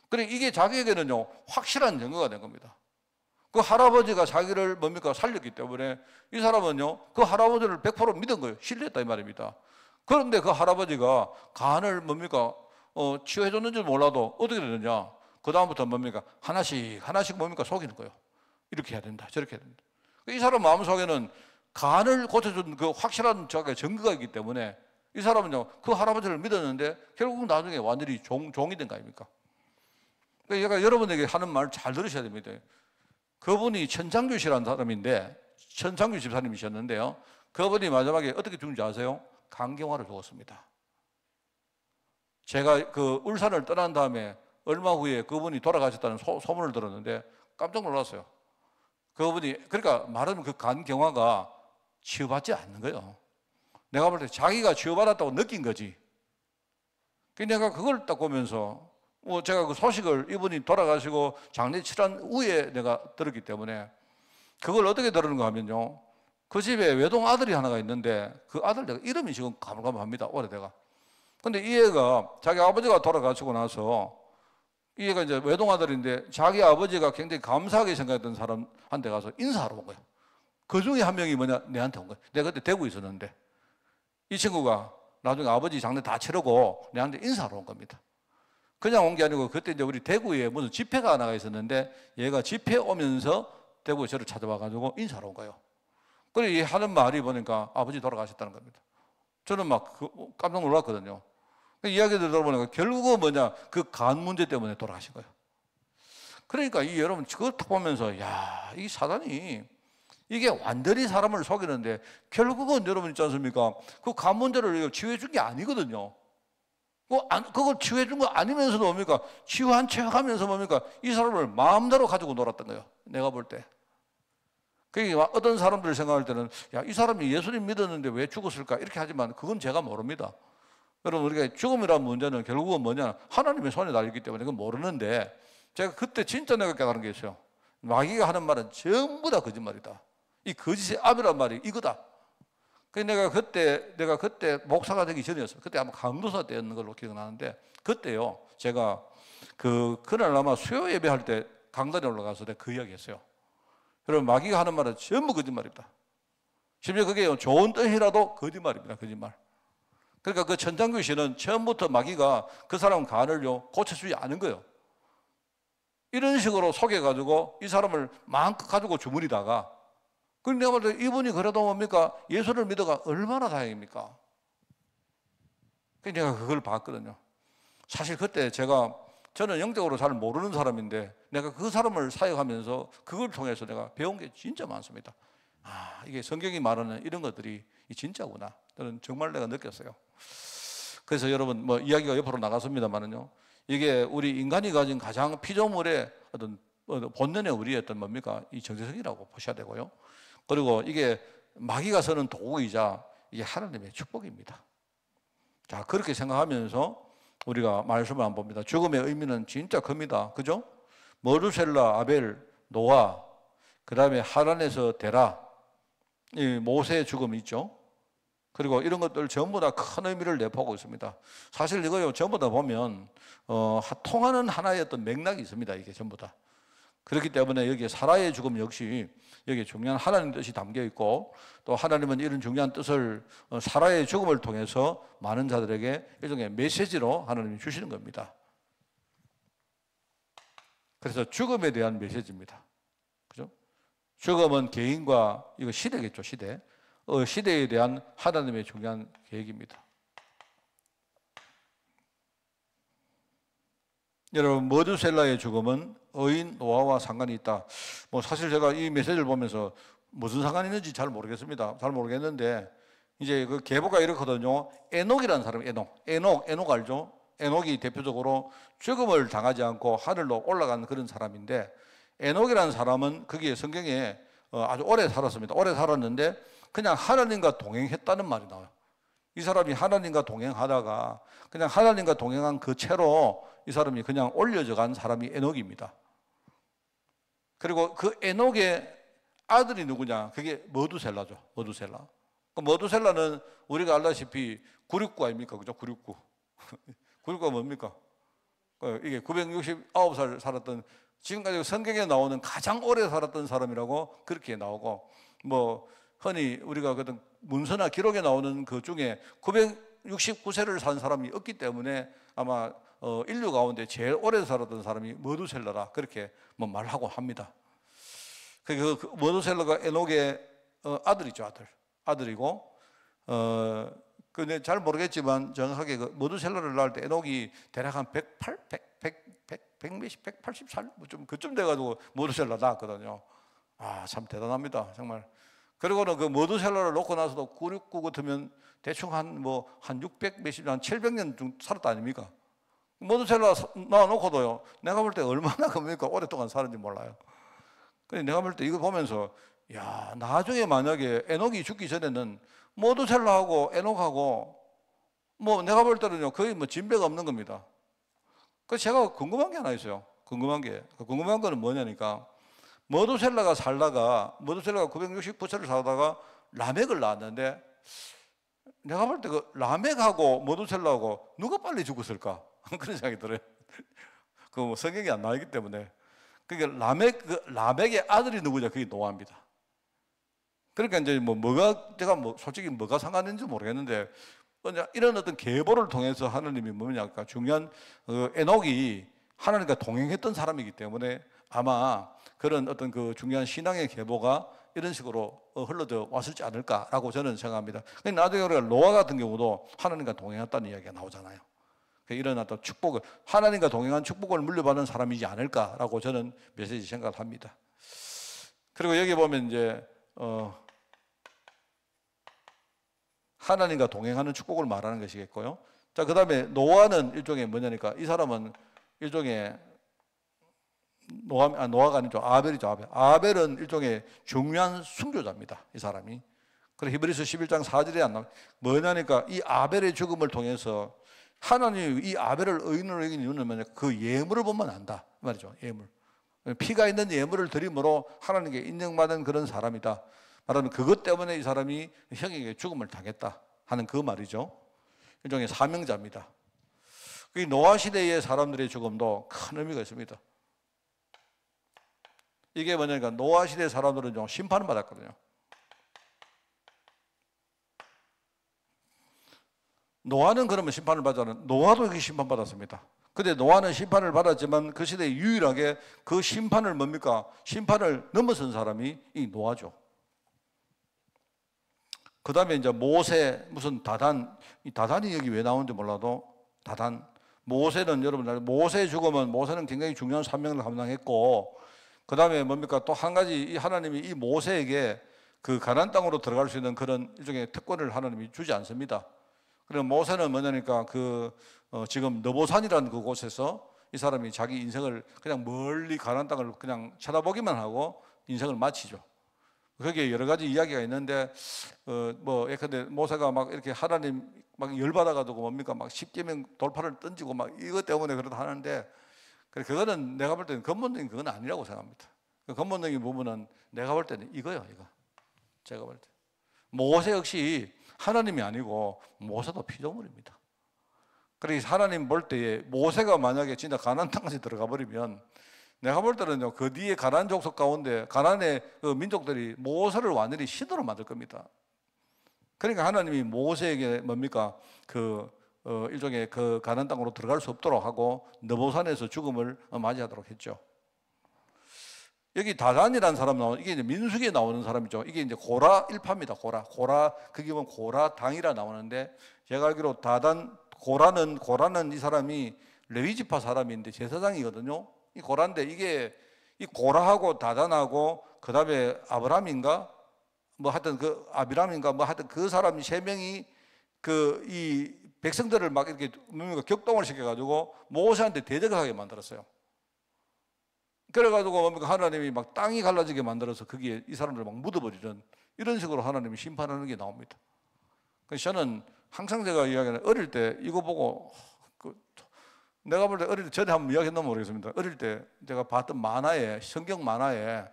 [SPEAKER 3] 그래 이게 자기에게는요 확실한 증거가 된 겁니다. 그 할아버지가 자기를 살렸기 때문에 이 사람은요 그 할아버지를 100% 믿은 거예요. 신뢰했다 이 말입니다. 그런데 그 할아버지가 간을 치유해 줬는지 몰라도 어떻게 되느냐? 그 다음부터 하나씩 속이는 거예요. 이렇게 해야 된다, 저렇게 해야 된다. 이 사람 마음속에는 간을 고쳐준 그 확실한 증거가 있기 때문에 이 사람은요 그 할아버지를 믿었는데 결국 나중에 완전히 종이 된 거 아닙니까? 그러니까 여러분에게 하는 말 잘 들으셔야 됩니다. 그분이 천창규 씨라는 사람인데 천창규 집사님이셨는데요. 그분이 마지막에 어떻게 죽는지 아세요? 간경화를 죽었습니다. 제가 그 울산을 떠난 다음에 얼마 후에 그분이 돌아가셨다는 소문을 들었는데 깜짝 놀랐어요. 그분이 그러니까 말하면 그 간경화가 치유받지 않는 거예요. 내가 볼 때 자기가 치유받았다고 느낀 거지. 내가 그걸 딱 보면서 제가 그 소식을 이분이 돌아가시고 장례 치른 후에 내가 들었기 때문에 그걸 어떻게 들었는가 하면요. 그 집에 외동 아들이 하나가 있는데 그 아들 내가 이름이 지금 가물가물합니다. 오래돼가. 근데 이 애가 자기 아버지가 돌아가시고 나서 얘가 이제 외동아들인데 자기 아버지가 굉장히 감사하게 생각했던 사람한테 가서 인사하러 온 거예요. 그 중에 한 명이 뭐냐, 내한테 온 거예요. 내가 그때 대구에 있었는데 이 친구가 나중에 아버지 장례 다 치르고 내한테 인사하러 온 겁니다. 그냥 온 게 아니고 그때 이제 우리 대구에 무슨 집회가 나가 있었는데 얘가 집회 오면서 대구에 저를 찾아와 가지고 인사하러 온 거예요. 그래 이 하는 말이 보니까 아버지 돌아가셨다는 겁니다. 저는 막 깜짝 놀랐거든요. 이야기를 들어보니까 결국은 뭐냐, 그 간 문제 때문에 돌아가신 거예요. 그러니까 이 여러분 그걸 딱 보면서 야, 이 사단이 이게 완전히 사람을 속이는데 결국은 여러분 있지 않습니까? 그 간 문제를 치유해 준 게 아니거든요. 그걸 치유해 준 거 아니면서도 뭡니까? 치유한 척 하면서 뭡니까? 이 사람을 마음대로 가지고 놀았던 거예요. 내가 볼 때. 그러니까 어떤 사람들 생각할 때는 야, 이 사람이 예수님 믿었는데 왜 죽었을까? 이렇게 하지만 그건 제가 모릅니다. 여러분 우리가 죽음이라는 문제는 결국은 뭐냐? 하나님의 손에 달렸기 때문에 그건 모르는데 제가 그때 진짜 내가 깨달은 게 있어요. 마귀가 하는 말은 전부 다 거짓말이다. 이 거짓의 압이란 말이 이거다. 그래서 내가 그때 목사가 되기 전이었어요. 그때 아마 강도사 때였는 걸로 기억나는데 그때요. 제가 그날 아마 수요 예배할 때 강단에 올라가서 내가 그 이야기 했어요. 여러분 마귀가 하는 말은 전부 거짓말이다. 심지어 그게 좋은 뜻이라도 거짓말입니다. 거짓말. 그러니까 그 천장귀신은 처음부터 마귀가 그 사람 간을요 고쳐주지 않은 거예요. 이런 식으로 속여가지고 이 사람을 마음껏 가지고 주문이다가 그런데 내가 볼 때 이분이 그래도 뭡니까? 예수를 믿어가 얼마나 다행입니까? 그래서 내가 그걸 봤거든요. 사실 그때 저는 영적으로 잘 모르는 사람인데 내가 그 사람을 사역하면서 그걸 통해서 내가 배운 게 진짜 많습니다. 아, 이게 성경이 말하는 이런 것들이 진짜구나. 저는 정말 내가 느꼈어요. 그래서 여러분 뭐 이야기가 옆으로 나갔습니다만은요. 이게 우리 인간이 가진 가장 피조물의 어떤 본연의 우리의 어떤 뭡니까? 이 정체성이라고 보셔야 되고요. 그리고 이게 마귀가 쓰는 도구이자 이게 하나님의 축복입니다. 자, 그렇게 생각하면서 우리가 말씀을 한번 봅니다. 죽음의 의미는 진짜 큽니다. 그죠? 머두셀라, 아벨, 노아, 그 다음에 하란에서 데라, 이 모세의 죽음이 있죠. 그리고 이런 것들 전부 다 큰 의미를 내포하고 있습니다. 사실 이거요 전부 다 보면 통하는 하나의 어떤 맥락이 있습니다. 이게 전부 다. 그렇기 때문에 여기에 사라의 죽음 역시 여기에 중요한 하나님 뜻이 담겨 있고 또 하나님은 이런 중요한 뜻을 사라의 죽음을 통해서 많은 자들에게 일종의 메시지로 하나님이 주시는 겁니다. 그래서 죽음에 대한 메시지입니다. 그죠? 죽음은 개인과 이거 시대겠죠, 시대. 시대에 대한 하나님의 중요한 계획입니다. 여러분 머두셀라의 죽음은 의인 노아와 상관이 있다. 뭐 사실 제가 이 메시지를 보면서 무슨 상관이 있는지 잘 모르겠습니다. 잘 모르겠는데 이제 그 계보가 이렇거든요. 에녹이라는 사람, 에녹 알죠? 에녹이 대표적으로 죽음을 당하지 않고 하늘로 올라간 그런 사람인데 에녹이라는 사람은 거기에 성경에 아주 오래 살았습니다. 오래 살았는데 그냥 하나님과 동행했다는 말이 나와요. 이 사람이 하나님과 동행하다가 그냥 하나님과 동행한 그 채로 이 사람이 그냥 올려져 간 사람이 에녹입니다. 그리고 그 에녹의 아들이 누구냐? 그게 머두셀라죠. 머두셀라. 그 머두셀라는 우리가 알다시피 969 아닙니까? 그죠? 969. 969가 뭡니까? 이게 969살 살았던 지금까지 성경에 나오는 가장 오래 살았던 사람이라고 그렇게 나오고 뭐 흔히 우리가 그 문서나 기록에 나오는 그 중에 969세를 산 사람이 없기 때문에 아마 인류 가운데 제일 오래 살았던 사람이 머두셀라라 그렇게 뭐 말하고 합니다. 그 머두셀라가 에녹의 아들이죠, 아들이고 근데 잘 모르겠지만 정확하게 그 머두셀라를 낳을 때 에녹이 대략 한 180살 좀 그쯤 돼가지고 머두셀라 낳았거든요. 아, 참 대단합니다, 정말. 그리고는 그 머두셀라를 놓고 나서도 969 같으면 대충 한 600 몇십 한 700년 좀 살았다 아닙니까? 머두셀라 낳아놓고도요, 내가 볼 때 얼마나 겁니까? 오랫동안 살았는지 몰라요. 근데 내가 볼 때 이거 보면서, 야, 나중에 만약에 에녹이 죽기 전에는 머두셀라하고 에녹하고, 내가 볼 때는요, 거의 진배가 없는 겁니다. 그래서 제가 궁금한 게 하나 있어요. 궁금한 거는 뭐냐니까, 머두셀라가 969세를 살다가 라멕을 낳았는데, 내가 볼 때 그 라멕하고 머두셀라하고 누가 빨리 죽었을까? 그런 생각이 들어요. 그 성경이 안 나와 있기 때문에. 그러니까 라멕의 아들이 누구냐? 그게 노아입니다. 그러니까 이제 제가 솔직히 뭐가 상관인지 모르겠는데 이런 어떤 계보를 통해서 하나님이 뭐냐? 그러니까 중요한 에녹이 하나님과 동행했던 사람이기 때문에 아마 그런 어떤 그 중요한 신앙의 계보가 이런 식으로 흘러져 왔을지 않을까라고 저는 생각합니다. 나중에 우리가 노아 같은 경우도 하나님과 동행했다는 이야기가 나오잖아요. 이런 어떤 축복을, 하나님과 동행한 축복을 물려받은 사람이지 않을까라고 저는 메시지 생각을 합니다. 그리고 여기 보면 이제 하나님과 동행하는 축복을 말하는 것이겠고요. 자, 그 다음에 노아는 일종의 뭐냐니까 이 사람은 일종의 노아가 아니죠. 아벨이죠. 아벨은 일종의 중요한 순교자입니다. 이 사람이. 그래서 히브리서 11장 4절에 안 나와. 뭐냐니까 이 아벨의 죽음을 통해서 하나님이 이 아벨을 의인으로 여긴 이유는 뭐냐? 그 예물을 보면 안다. 말이죠. 예물. 피가 있는 예물을 드림으로 하나님께 인정받은 그런 사람이다. 말하면 그것 때문에 이 사람이 형에게 죽음을 당했다 하는 그 말이죠. 일종의 사명자입니다. 이 노아 시대의 사람들의 죽음도 큰 의미가 있습니다. 이게 뭐냐니까 노아 시대 사람들은 좀 심판을 받았거든요. 노아는 그러면 심판을 받잖아요. 노아도 이렇게 심판받았습니다. 근데 노아는 심판을 받았지만 그 시대에 유일하게 그 심판을 뭡니까? 심판을 넘어선 사람이 이 노아죠. 그 다음에 이제 모세, 무슨 이 다단이 여기 왜 나오는지 몰라도 모세는 여러분, 모세의 죽음은 모세는 굉장히 중요한 사명을 감당했고, 그 다음에 뭡니까? 또 한 가지 이 하나님이 이 모세에게 그 가나안 땅으로 들어갈 수 있는 그런 일종의 특권을 하나님이 주지 않습니다. 그래서 모세는 뭐냐니까 지금 느보산이라는 그곳에서 이 사람이 자기 인생을 그냥 멀리 가나안 땅을 그냥 쳐다보기만 하고 인생을 마치죠. 거기에 여러 가지 이야기가 있는데 예컨대 모세가 막 이렇게 하나님 막 열받아가지고 뭡니까? 막 십계명 돌파를 던지고 막 이것 때문에 그렇다 하는데 그거는 내가 볼 때는 근본적인 그건 아니라고 생각합니다. 그 근본적인 부분은 내가 볼 때는 이거요, 이거. 제가 볼 때. 모세 역시 하나님이 아니고 모세도 피조물입니다. 그래서 하나님 볼 때에 모세가 만약에 진짜 가나안 땅까지 들어가 버리면 내가 볼 때는요, 그 뒤에 가나안 족속 가운데 가나안의 그 민족들이 모세를 완전히 신으로 만들 겁니다. 그러니까 하나님이 모세에게 뭡니까? 일종의 그 가나안 땅으로 들어갈 수 없도록 하고 느보산에서 죽음을 맞이하도록 했죠. 여기 다단이라는 사람 이게 이제 민수기에 나오는 사람이죠. 이게 이제 고라 일파입니다. 고라 그게 보면 고라당이라 나오는데 제가 알기로 고라는 이 사람이 레위지파 사람인데 제사장이거든요. 이 고라인데 이게 이 고라하고 다단하고 그 다음에 아브람인가 하여튼 그 아비람인가 하여튼 그 사람이 세 명이 이 백성들을 막 이렇게 격동을 시켜가지고 모세한테 대적하게 만들었어요. 그래가지고 하나님이 막 땅이 갈라지게 만들어서 거기에 이 사람들을 막 묻어버리는 이런 식으로 하나님이 심판하는 게 나옵니다. 그래서 저는 항상 제가 이야기하는 어릴 때 이거 보고 내가 볼 때 어릴 때 전에 한번 이야기했나 모르겠습니다. 어릴 때 제가 봤던 성경 만화에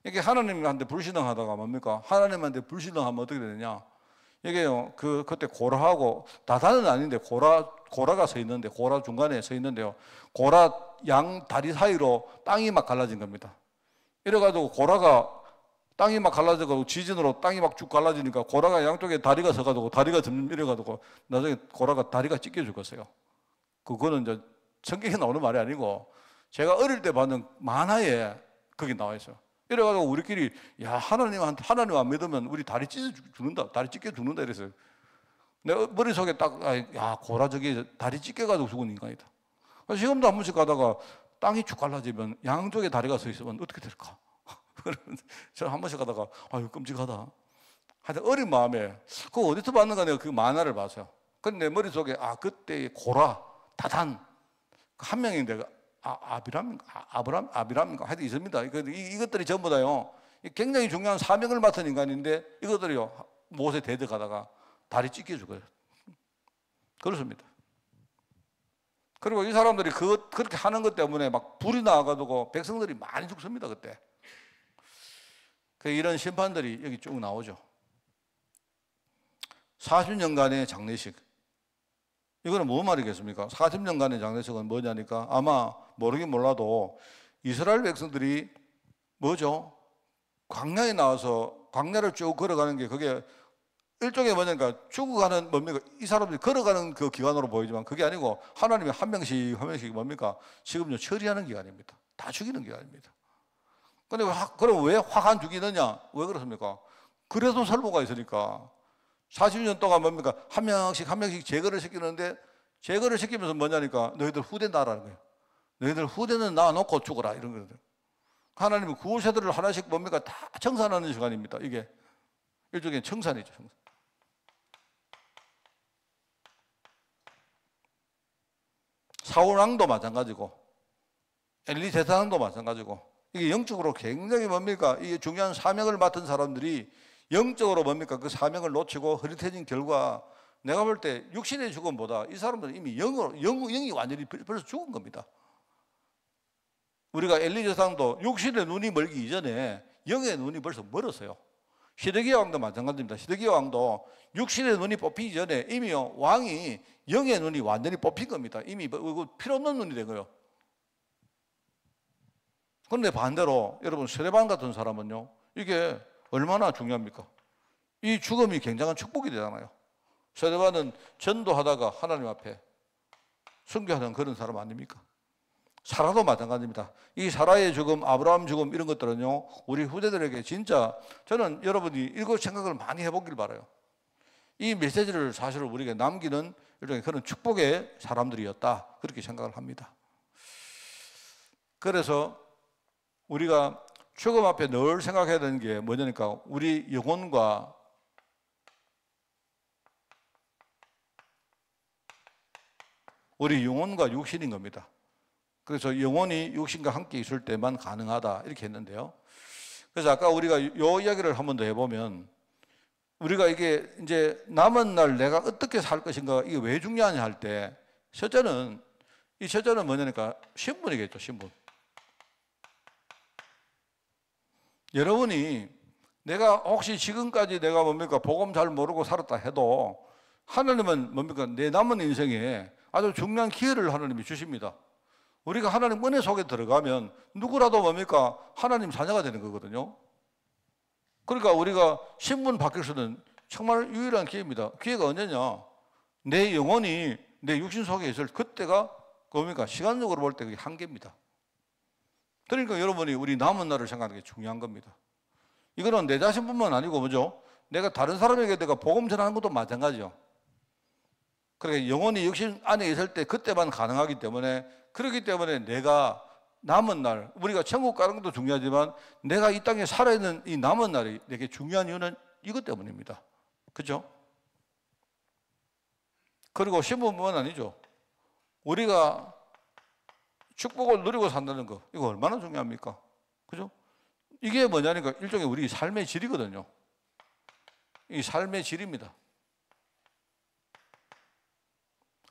[SPEAKER 3] 이게 하나님한테 불신앙하다가 뭡니까? 하나님한테 불신앙하면 어떻게 되느냐? 이게요, 그때 고라하고, 다단은 아닌데, 고라가 서 있는데, 고라 중간에 서 있는데요. 고라 양 다리 사이로 땅이 막 갈라진 겁니다. 이래가지고 고라가 땅이 막 갈라져가지고 지진으로 땅이 막 쭉 갈라지니까 고라가 양쪽에 다리가 서가지고 다리가 점점 이래가지고 나중에 고라가 다리가 찢겨 죽었어요. 그거는 이제 성경에 나오는 말이 아니고 제가 어릴 때 봤는 만화에 거기 나와 있어요. 이래가지고 우리끼리 하나님 안 믿으면 우리 다리 찢겨 죽는다 이랬어요. 내 머릿속에 고라 저기 다리 찢겨가지고 죽은 인간이다. 그래서 지금도 한 번씩 가다가 땅이 쭉 갈라지면 양쪽에 다리가 서 있으면 어떻게 될까? 저는 한 번씩 가다가 아유 끔찍하다. 하여튼 어린 마음에 그거 어디서 봤는가 내가 그 만화를 봤어요. 근데 내 머릿속에 그때 고라, 다단 한 명인데 아비람인가 하여튼 있습니다. 이것들이 전부 다요 굉장히 중요한 사명을 맡은 인간인데 이것들이요 모세 대적하다가 다리 찢겨 죽어요. 그렇습니다. 그리고 이 사람들이 그렇게 하는 것 때문에 막 불이 나가지고 백성들이 많이 죽습니다. 그때. 이런 심판들이 여기 쭉 나오죠. 40년간의 장례식. 이거는 무슨 말이겠습니까? 40년간의 장례식은 뭐냐니까 아마 모르긴 몰라도 이스라엘 백성들이 뭐죠? 광야에 나와서 광야를 쭉 걸어가는 게 그게 일종의 뭐냐니까 죽어가는 뭡니까? 이 사람들이 걸어가는 그 기간으로 보이지만 그게 아니고 하나님이 한 명씩 뭡니까? 지금요 처리하는 기간입니다. 다 죽이는 기간입니다. 근데 그럼 왜 확 안 죽이느냐? 왜 그렇습니까? 그래도 설모가 있으니까 40년 동안 뭡니까? 한 명씩 제거를 시키는데 제거를 시키면서 뭐냐니까 너희들 후대 낳으라는 거예요. 너희들 후대는 낳아놓고 죽어라 이런 거거든요. 하나님은 구세대를 하나씩 뭡니까? 다 청산하는 시간입니다. 이게 일종의 청산이죠. 청산. 사울왕도 마찬가지고 엘리 제사장도 마찬가지고 이게 영적으로 굉장히 뭡니까? 이게 중요한 사명을 맡은 사람들이 영적으로 뭡니까? 그 사명을 놓치고 흐릿해진 결과 내가 볼 때 육신의 죽음보다 이 사람들은 이미 영이 완전히 벌써 죽은 겁니다. 우리가 엘리 제사장도 육신의 눈이 멀기 이전에 영의 눈이 벌써 멀었어요. 시드기야 왕도 마찬가지입니다. 시드기야 왕도 육신의 눈이 뽑히기 전에 이미 왕이 영의 눈이 완전히 뽑힌 겁니다. 이미 필요 없는 눈이 된 거예요. 그런데 반대로 여러분 스데반 같은 사람은요, 이게 얼마나 중요합니까? 이 죽음이 굉장한 축복이 되잖아요. 스데반은 전도하다가 하나님 앞에 순교하는 그런 사람 아닙니까? 사라도 마찬가지입니다. 이 사라의 죽음, 아브라함 죽음 이런 것들은요, 우리 후대들에게 진짜 저는 여러분이 이거 생각을 많이 해보길 바라요. 이 메시지를 사실 우리에게 남기는 일종의 그런 축복의 사람들이었다 그렇게 생각을 합니다. 그래서 우리가 죽음 앞에 늘 생각해야 되는 게 뭐냐니까 우리 영혼과 육신인 겁니다. 그래서 영혼이 육신과 함께 있을 때만 가능하다 이렇게 했는데요. 그래서 아까 우리가 요 이야기를 한 번 더 해보면 우리가 이게 이제 남은 날 내가 어떻게 살 것인가 이게 왜 중요하냐 할 때 첫째는 뭐냐니까 신분이겠죠. 신분. 여러분이 내가 혹시 지금까지 내가 뭡니까 복음 잘 모르고 살았다 해도 하나님은 뭡니까 내 남은 인생에 아주 중요한 기회를 하나님이 주십니다. 우리가 하나님 은혜 속에 들어가면 누구라도 뭡니까 하나님 자녀가 되는 거거든요. 그러니까 우리가 신분 바뀔 수는 정말 유일한 기회입니다. 기회가 언제냐? 내 영혼이 내 육신 속에 있을 그때가 뭡니까 시간적으로 볼 때 그게 한계입니다. 그러니까 여러분이 우리 남은 날을 생각하는 게 중요한 겁니다. 이거는 내 자신뿐만 아니고 뭐죠? 내가 다른 사람에게 내가 복음 전하는 것도 마찬가지요. 그러니까 영혼이 육신 안에 있을 때 그때만 가능하기 때문에 그렇기 때문에 내가 남은 날 우리가 천국 가는 것도 중요하지만 내가 이 땅에 살아있는 이 남은 날이 내게 중요한 이유는 이것 때문입니다. 그렇죠? 그리고 신분뿐만 아니죠. 우리가 축복을 누리고 산다는 거 이거 얼마나 중요합니까? 그죠? 이게 뭐냐니까 일종의 우리 삶의 질이거든요. 이 삶의 질입니다.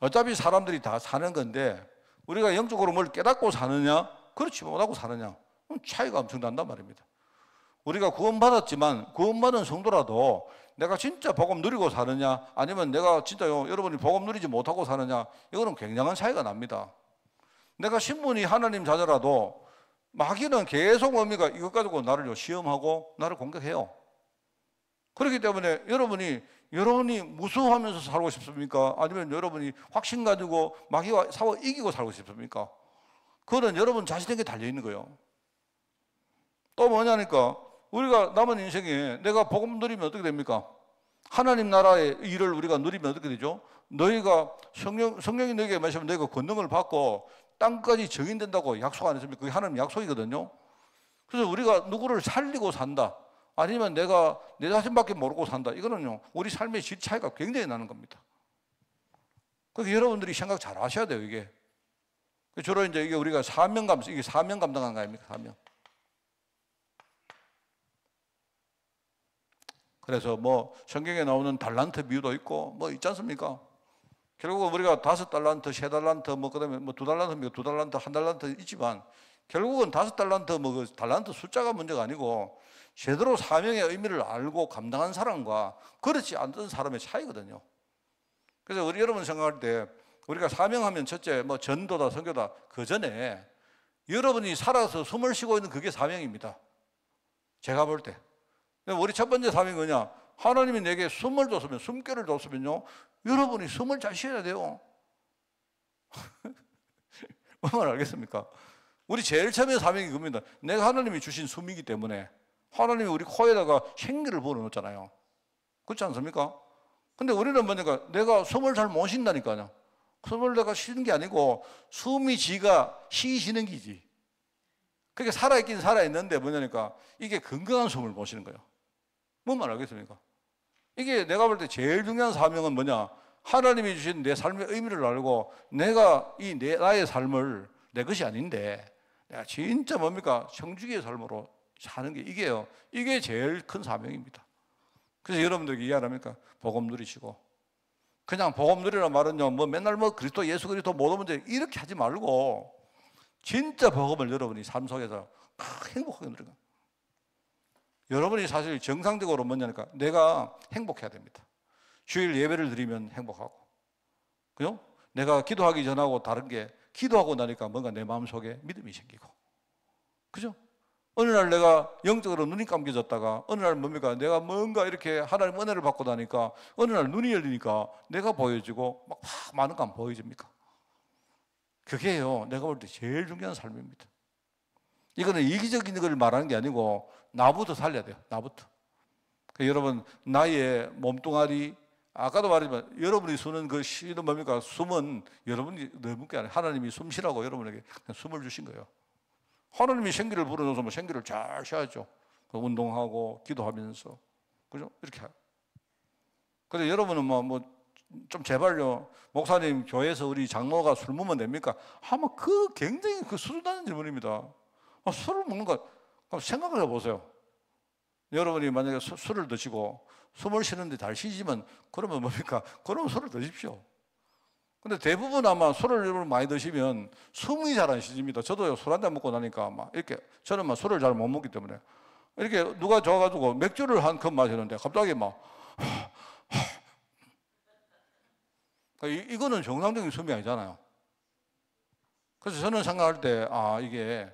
[SPEAKER 3] 어차피 사람들이 다 사는 건데 우리가 영적으로 뭘 깨닫고 사느냐 그렇지 못하고 사느냐 차이가 엄청 난단 말입니다. 우리가 구원받았지만 구원받은 성도라도 내가 진짜 복음 누리고 사느냐 아니면 내가 진짜 여러분이 복음 누리지 못하고 사느냐 이거는 굉장한 차이가 납니다. 내가 신분이 하나님 자녀라도 마귀는 계속 뭡니까 이것 가지고 나를 시험하고 나를 공격해요. 그렇기 때문에 여러분이 무서워하면서 살고 싶습니까? 아니면 여러분이 확신 가지고 마귀와 싸워 이기고 살고 싶습니까? 그거는 여러분 자신에게 달려있는 거예요. 또 뭐냐니까 우리가 남은 인생에 내가 복음 누리면 어떻게 됩니까? 하나님 나라의 일을 우리가 누리면 어떻게 되죠? 너희가 성령이 너희에게 마시면 너희가 권능을 받고 땅까지 정인된다고 약속 안 했습니까? 그게 하나님 약속이거든요. 그래서 우리가 누구를 살리고 산다. 아니면 내가 내 자신밖에 모르고 산다. 이거는요, 우리 삶의 질 차이가 굉장히 나는 겁니다. 그래서 여러분들이 생각 잘 하셔야 돼요, 이게. 주로 이제 이게 우리가 이게 사명 감당하는 거 아닙니까? 사명. 그래서 뭐 성경에 나오는 달란트 비유도 있고 뭐 있지 않습니까? 결국은 우리가 5달란트, 3달란트, 뭐 그다음에 뭐 2달란트, 2달란트, 1달란트 있지만 결국은 5달란트, 뭐 그 달란트 숫자가 문제가 아니고 제대로 사명의 의미를 알고 감당한 사람과 그렇지 않던 사람의 차이거든요. 그래서 우리 여러분 생각할 때 우리가 사명하면 첫째 뭐 전도다 선교다, 그 전에 여러분이 살아서 숨을 쉬고 있는 그게 사명입니다. 제가 볼 때. 우리 첫 번째 사명이 뭐냐? 하나님이 내게 숨을 줬으면, 숨결을 줬으면요, 여러분이 숨을 잘 쉬어야 돼요. 뭔 알겠습니까? 우리 제일 처음에 사명이 그겁니다. 내가 하나님이 주신 숨이기 때문에 하나님이 우리 코에다가 생기를 불어넣었잖아요. 그렇지 않습니까? 근데 우리는 뭐냐면 내가 숨을 잘 못 쉰다니까요. 숨을 내가 쉬는 게 아니고 숨이 지가 쉬시는 기지. 그게 살아있긴 살아있는데 뭐냐니까 이게 건강한 숨을 못 쉬는 거예요. 뭔 말 알겠습니까? 이게 내가 볼 때 제일 중요한 사명은 뭐냐? 하나님이 주신 내 삶의 의미를 알고 내가 나의 삶을 내 것이 아닌데 내가 진짜 뭡니까? 청주기의 삶으로 사는 게 이게요. 이게 제일 큰 사명입니다. 그래서 여러분들에게 이해하랍니까? 복음 누리시고. 그냥 복음 누리라는 말은요, 뭐 맨날 뭐 그리스도 예수 그리스도 못 오면 돼 이렇게 하지 말고 진짜 복음을 여러분이 삶 속에서 행복하게 누리는. 여러분이 사실 정상적으로 뭐냐니까 내가 행복해야 됩니다. 주일 예배를 드리면 행복하고, 그죠? 내가 기도하기 전하고 다른 게 기도하고 나니까 뭔가 내 마음속에 믿음이 생기고, 그죠? 어느 날 내가 영적으로 눈이 감겨졌다가 어느 날 뭡니까? 내가 뭔가 이렇게 하나님 은혜를 받고 나니까 어느 날 눈이 열리니까 내가 보여지고 막 많은 거 안 보여집니까? 그게요, 내가 볼 때 제일 중요한 삶입니다. 이거는 이기적인 걸 말하는 게 아니고 나부터 살려야 돼요. 나부터. 여러분, 나의 몸뚱아리, 아까도 말했지만 여러분이 쉬는 그 쉬는 뭡니까? 숨은 여러분이 너무 게 아니에요. 하나님이 숨 쉬라고 여러분에게 숨을 주신 거예요. 하나님이 생기를 불어넣어서 뭐 생기를 잘 쉬어야죠. 운동하고 기도하면서, 그죠? 이렇게. 근데 여러분은 뭐 좀 제발요, 목사님 교회에서 우리 장로가 술 먹으면 됩니까? 아마 그 굉장히 그 수준다는 질문입니다. 술을 먹는 거 생각을 해보세요. 여러분이 만약에 술을 드시고 숨을 쉬는데 잘 쉬지만 그러면 뭡니까? 그러면 술을 드십시오. 근데 대부분 아마 술을 많이 드시면 숨이 잘 안 쉬집니다. 저도요, 술 한 잔 먹고 나니까 막 이렇게, 저는 막 술을 잘 못 먹기 때문에 이렇게 누가 줘가지고 맥주를 한 컵 마시는데 갑자기 막 이거는 정상적인 숨이 아니잖아요. 그래서 저는 생각할 때 이게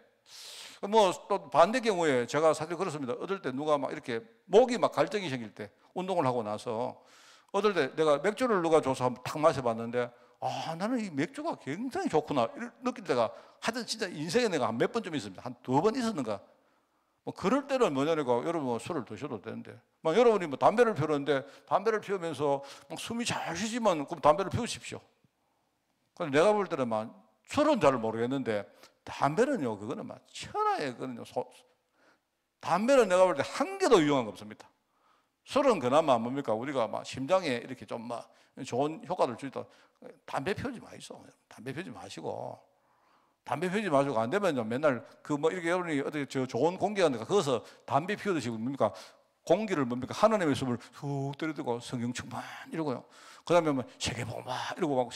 [SPEAKER 3] 뭐 또 반대 경우에 제가 사실 그렇습니다. 어떨 때 누가 막 이렇게 목이 막 갈증이 생길 때 운동을 하고 나서 어떨 때 내가 맥주를 누가 줘서 한번 탁 마셔봤는데 나는 이 맥주가 굉장히 좋구나 느낄 때가 하여튼 진짜 인생에 내가 한 몇 번쯤 있습니다. 한 2번 있었는가. 뭐 그럴 때는 뭐냐니까 여러분 뭐 술을 드셔도 되는데 막 여러분이 뭐 담배를 피우는데 담배를 피우면서 막 숨이 잘 쉬지만 그럼 담배를 피우십시오. 근데 내가 볼 때는 막 술은 잘 모르겠는데 담배는요, 그거는 막 천하의 그거는요, 담배는 내가 볼 때 한 개도 유용한 거 없습니다. 술은 그나마 뭡니까? 우리가 막 심장에 이렇게 좀 막 좋은 효과를 주다. 담배 피우지 마시오. 담배 피우지 마시고. 담배 피우지 마시고 안 되면요, 맨날 그 뭐 이렇게 여러분이 어떻게 저 좋은 공기가 나니까 거기서 담배 피우듯이 뭡니까? 공기를 뭡니까? 하나님의 숨을 훅 들이대고 성령 충만 이러고요. 그 다음에 뭐 세계복마 이러고 막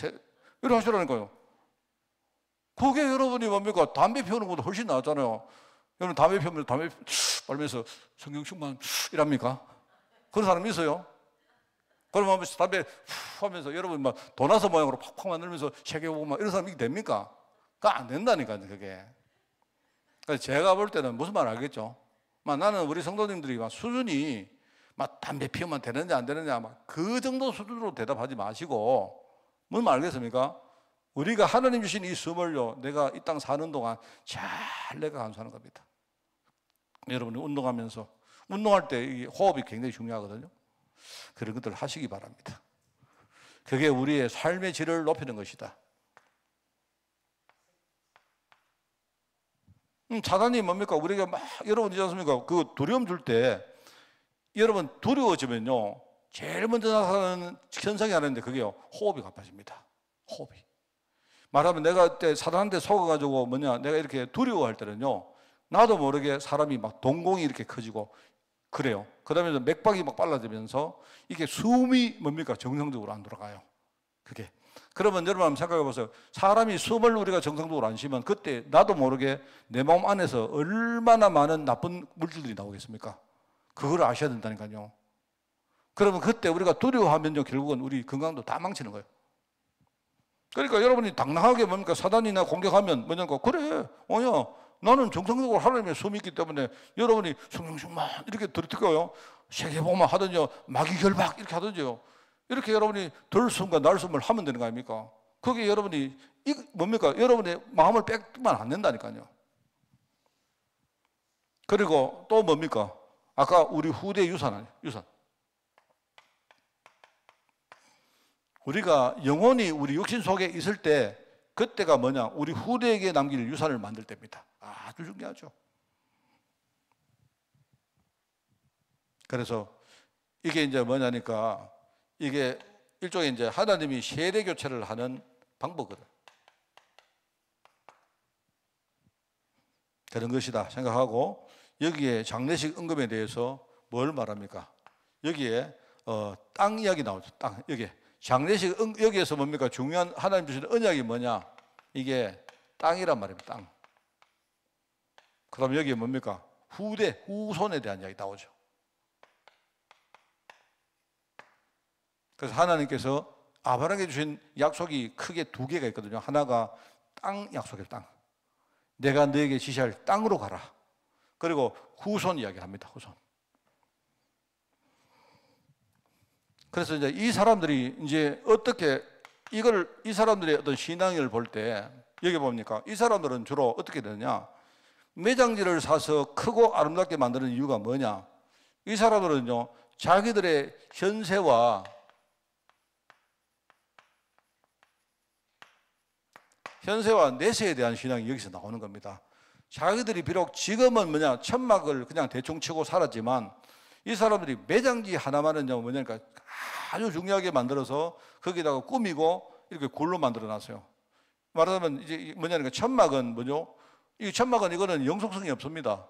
[SPEAKER 3] 이러고 하시라니까요. 그게 여러분이 뭡니까? 담배 피우는 것보다 훨씬 낫잖아요. 여러분 담배 피우면서 담배 빨면서 성령 충만 이랍니까? 그런 사람 있어요? 그러면 담배 후 하면서 여러분 막 도나서 모양으로 팍팍 만들면서 세계복마 이런 사람이 됩니까? 그거 안 된다니까요, 그게. 그래서 제가 볼 때는 무슨 말 알겠죠? 나는 우리 성도님들이 막 수준이 막 담배 피우면 되는지 안 되는지 아마 그 정도 수준으로 대답하지 마시고, 무슨 말 알겠습니까? 우리가 하나님 주신 이 숨을요, 내가 이 땅 사는 동안 잘 내가 감수하는 겁니다. 여러분이 운동하면서, 운동할 때 이 호흡이 굉장히 중요하거든요. 그런 것들 하시기 바랍니다. 그게 우리의 삶의 질을 높이는 것이다. 사단이 뭡니까? 우리가 막, 여러분 있지 않습니까? 그 두려움 줄 때, 여러분 두려워지면요, 제일 먼저 나타나는 현상이 하나인데, 그게요, 호흡이 가빠집니다. 호흡이. 말하면 내가 그때 사단한테 속아가지고 내가 이렇게 두려워할 때는요, 나도 모르게 사람이 막 동공이 이렇게 커지고, 그래요. 그 다음에 맥박이 막 빨라지면서, 이게 숨이 뭡니까? 정상적으로 안 돌아가요. 그게. 그러면 여러분 한번 생각해 보세요. 사람이 숨을 우리가 정상적으로 안 쉬면 그때 나도 모르게 내 몸 안에서 얼마나 많은 나쁜 물질들이 나오겠습니까? 그걸 아셔야 된다니까요. 그러면 그때 우리가 두려워하면요, 결국은 우리 건강도 다 망치는 거예요. 그러니까 여러분이 당당하게 뭡니까? 사단이나 공격하면 뭐냐고, 그래, 나는 정상적으로 하나님의 숨이 있기 때문에 여러분이 성령충만 이렇게 들어뜨려요. 세계복음만 하든지요, 마귀결박 이렇게 하든지요. 이렇게 여러분이 들숨과 날숨을 하면 되는 거 아닙니까? 그게 여러분이 뭡니까? 여러분의 마음을 뺏기면 안 된다니까요. 그리고 또 뭡니까? 아까 우리 후대 유산 아니에요? 유산. 우리가 영혼이 우리 육신 속에 있을 때 그때가 뭐냐? 우리 후대에게 남길 유산을 만들 때입니다. 아주 중요하죠. 그래서 이게 이제 뭐냐니까 이게 일종의 이제 하나님이 세대 교체를 하는 방법이거든. 그런 것이다 생각하고 여기에 장례식 은금에 대해서 뭘 말합니까? 여기에 땅 이야기 나오죠. 땅 여기 장례식 여기에서 뭡니까? 중요한 하나님 주시는 언약이 뭐냐? 이게 땅이란 말입니다. 땅. 그럼 여기에 뭡니까? 후손에 대한 이야기 나오죠. 그래서 하나님께서 아브라함에게 주신 약속이 크게 두 개가 있거든요. 하나가 땅 약속이에요. 땅. 내가 너에게 지시할 땅으로 가라. 그리고 후손 이야기를 합니다. 후손. 그래서 이제 이 사람들이 이제 어떻게 이 사람들의 어떤 신앙을 볼 때 여기 봅니까? 이 사람들은 주로 어떻게 되느냐? 매장지를 사서 크고 아름답게 만드는 이유가 뭐냐? 이 사람들은요, 자기들의 현세와 내세에 대한 신앙이 여기서 나오는 겁니다. 자기들이 비록 지금은 뭐냐, 천막을 그냥 대충 치고 살았지만 이 사람들이 매장지 하나만은요, 뭐냐니까 아주 중요하게 만들어서 거기다가 꾸미고 이렇게 굴로 만들어 놨어요. 말하자면 이제 뭐냐니까 천막은 뭐죠? 이 천막은 이거는 영속성이 없습니다.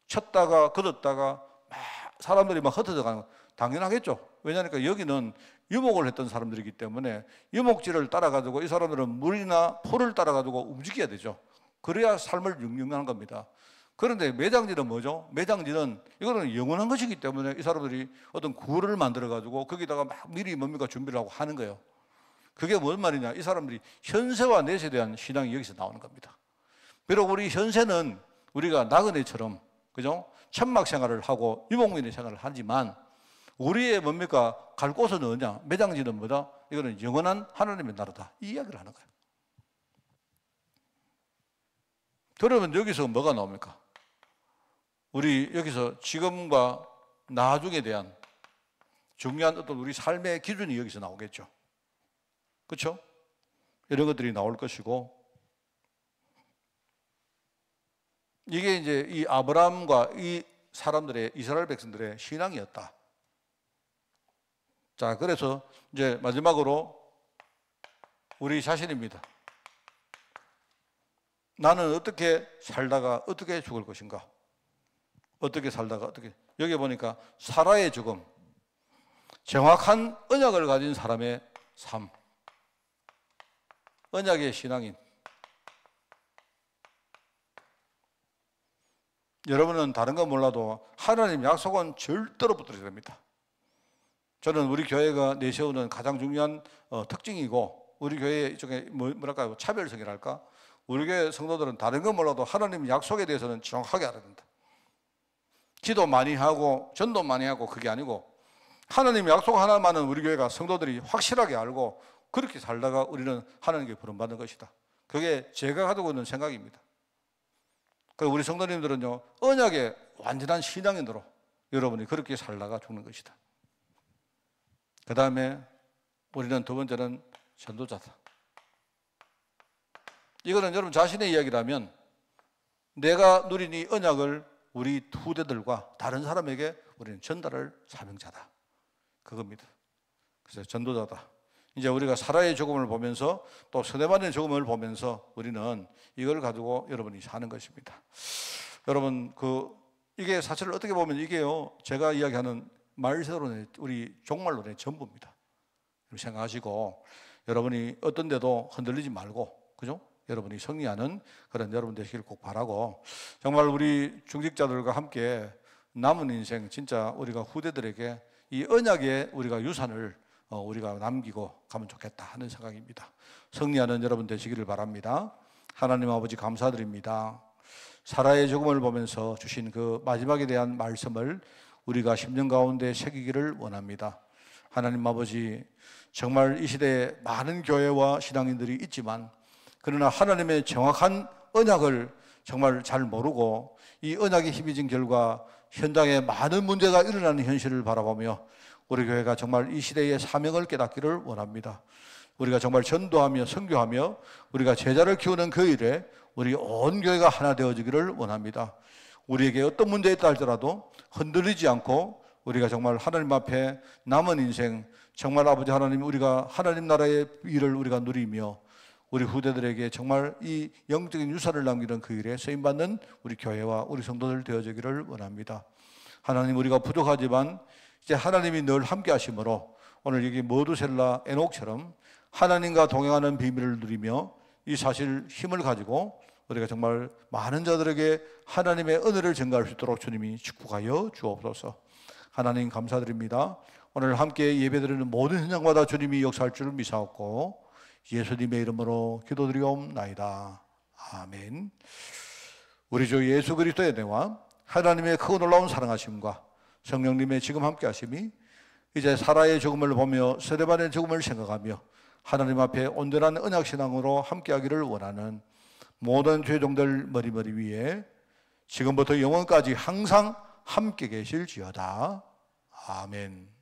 [SPEAKER 3] 쳤다가 걷었다가 막 사람들이 막 흩어져 가는 거 당연하겠죠. 왜냐니까 여기는 유목을 했던 사람들이기 때문에 유목지를 따라가지고 이 사람들은 물이나 포를 따라가지고 움직여야 되죠. 그래야 삶을 영영하는 겁니다. 그런데 매장지는 뭐죠? 매장지는 이거는 영원한 것이기 때문에 이 사람들이 어떤 구를 만들어가지고 거기다가 막 미리 뭡니까 준비를 하고 하는 거예요. 그게 뭔 말이냐? 이 사람들이 현세와 내세에 대한 신앙이 여기서 나오는 겁니다. 비록 우리 현세는 우리가 나그네처럼 그죠? 천막 생활을 하고 유목민의 생활을 하지만 우리의 뭡니까? 갈 곳은 어디냐? 매장지는 뭐다? 이거는 영원한 하나님의 나라다. 이 이야기를 하는 거예요. 그러면 여기서 뭐가 나옵니까? 우리 여기서 지금과 나중에 대한 중요한 어떤 우리 삶의 기준이 여기서 나오겠죠. 그렇죠? 이런 것들이 나올 것이고 이게 이제 이 아브라함과 이 사람들의 이스라엘 백성들의 신앙이었다. 자, 그래서 이제 마지막으로 우리 자신입니다. 나는 어떻게 살다가 어떻게 죽을 것인가? 어떻게 살다가 어떻게 여기 보니까 사라의 죽음, 정확한 언약을 가진 사람의 삶, 언약의 신앙인. 여러분은 다른 건 몰라도 하나님 약속은 절대로 붙들어야 됩니다. 저는 우리 교회가 내세우는 가장 중요한 특징이고 우리 교회 이쪽에 뭐랄까요? 차별성이랄까? 우리 교회 성도들은 다른 건 몰라도 하나님 약속에 대해서는 정확하게 알아야 된다. 기도 많이 하고 전도 많이 하고 그게 아니고 하나님 약속 하나만은 우리 교회가 성도들이 확실하게 알고 그렇게 살다가 우리는 하나님께 부름받는 것이다. 그게 제가 가지고 있는 생각입니다. 그리고 우리 성도님들은요, 언약의 완전한 신앙인으로 여러분이 그렇게 살다가 죽는 것이다. 그 다음에 우리는 두 번째는 전도자다. 이거는 여러분 자신의 이야기라면 내가 누린 이 언약을 우리 후대들과 다른 사람에게 우리는 전달할 사명자다. 그겁니다. 그래서 전도자다. 이제 우리가 사라의 죽음을 보면서 또 스데반의 죽음을 보면서 우리는 이걸 가지고 여러분이 사는 것입니다. 여러분 이게 사실을 어떻게 보면 이게요 제가 이야기하는 말세로는 우리 종말론의 전부입니다. 생각하시고 여러분이 어떤 데도 흔들리지 말고 그죠? 여러분이 승리하는 그런 여러분 되시길 꼭 바라고 정말 우리 중직자들과 함께 남은 인생 진짜 우리가 후대들에게 이 언약의 우리가 유산을 우리가 남기고 가면 좋겠다 하는 생각입니다. 승리하는 여러분 되시기를 바랍니다. 하나님 아버지 감사드립니다. 사라의 죽음을 보면서 주신 그 마지막에 대한 말씀을 우리가 10년 가운데 새기기를 원합니다. 하나님 아버지, 정말 이 시대에 많은 교회와 신앙인들이 있지만 그러나 하나님의 정확한 언약을 정말 잘 모르고 이 언약이 힘이 결과 현장에 많은 문제가 일어나는 현실을 바라보며 우리 교회가 정말 이 시대의 사명을 깨닫기를 원합니다. 우리가 정말 전도하며 선교하며 우리가 제자를 키우는 그 일에 우리 온 교회가 하나 되어지기를 원합니다. 우리에게 어떤 문제가 있다 할지라도 흔들리지 않고 우리가 정말 하나님 앞에 남은 인생 정말 아버지 하나님, 우리가 하나님 나라의 일을 우리가 누리며 우리 후대들에게 정말 이 영적인 유산을 남기는 그 일에 쓰임받는 우리 교회와 우리 성도들 되어지기를 원합니다. 하나님, 우리가 부족하지만 이제 하나님이 늘 함께 하심으로 오늘 여기 머두셀라 에녹처럼 하나님과 동행하는 비밀을 누리며 이 사실 힘을 가지고 우리가 정말 많은 자들에게 하나님의 은혜를 전가할 수 있도록 주님이 축복하여 주옵소서. 하나님 감사드립니다. 오늘 함께 예배드리는 모든 현장마다 주님이 역사할 줄 믿사옵고 예수님의 이름으로 기도드리옵나이다. 아멘. 우리 주 예수 그리스도의 은혜와 하나님의 크고 놀라운 사랑하심과 성령님의 지금 함께 하심이 이제 사라의 죽음을 보며 스데반의 죽음을 생각하며 하나님 앞에 온전한 언약신앙으로 함께하기를 원하는 모든 죄종들 머리머리 위에 지금부터 영원까지 항상 함께 계실지어다. 아멘.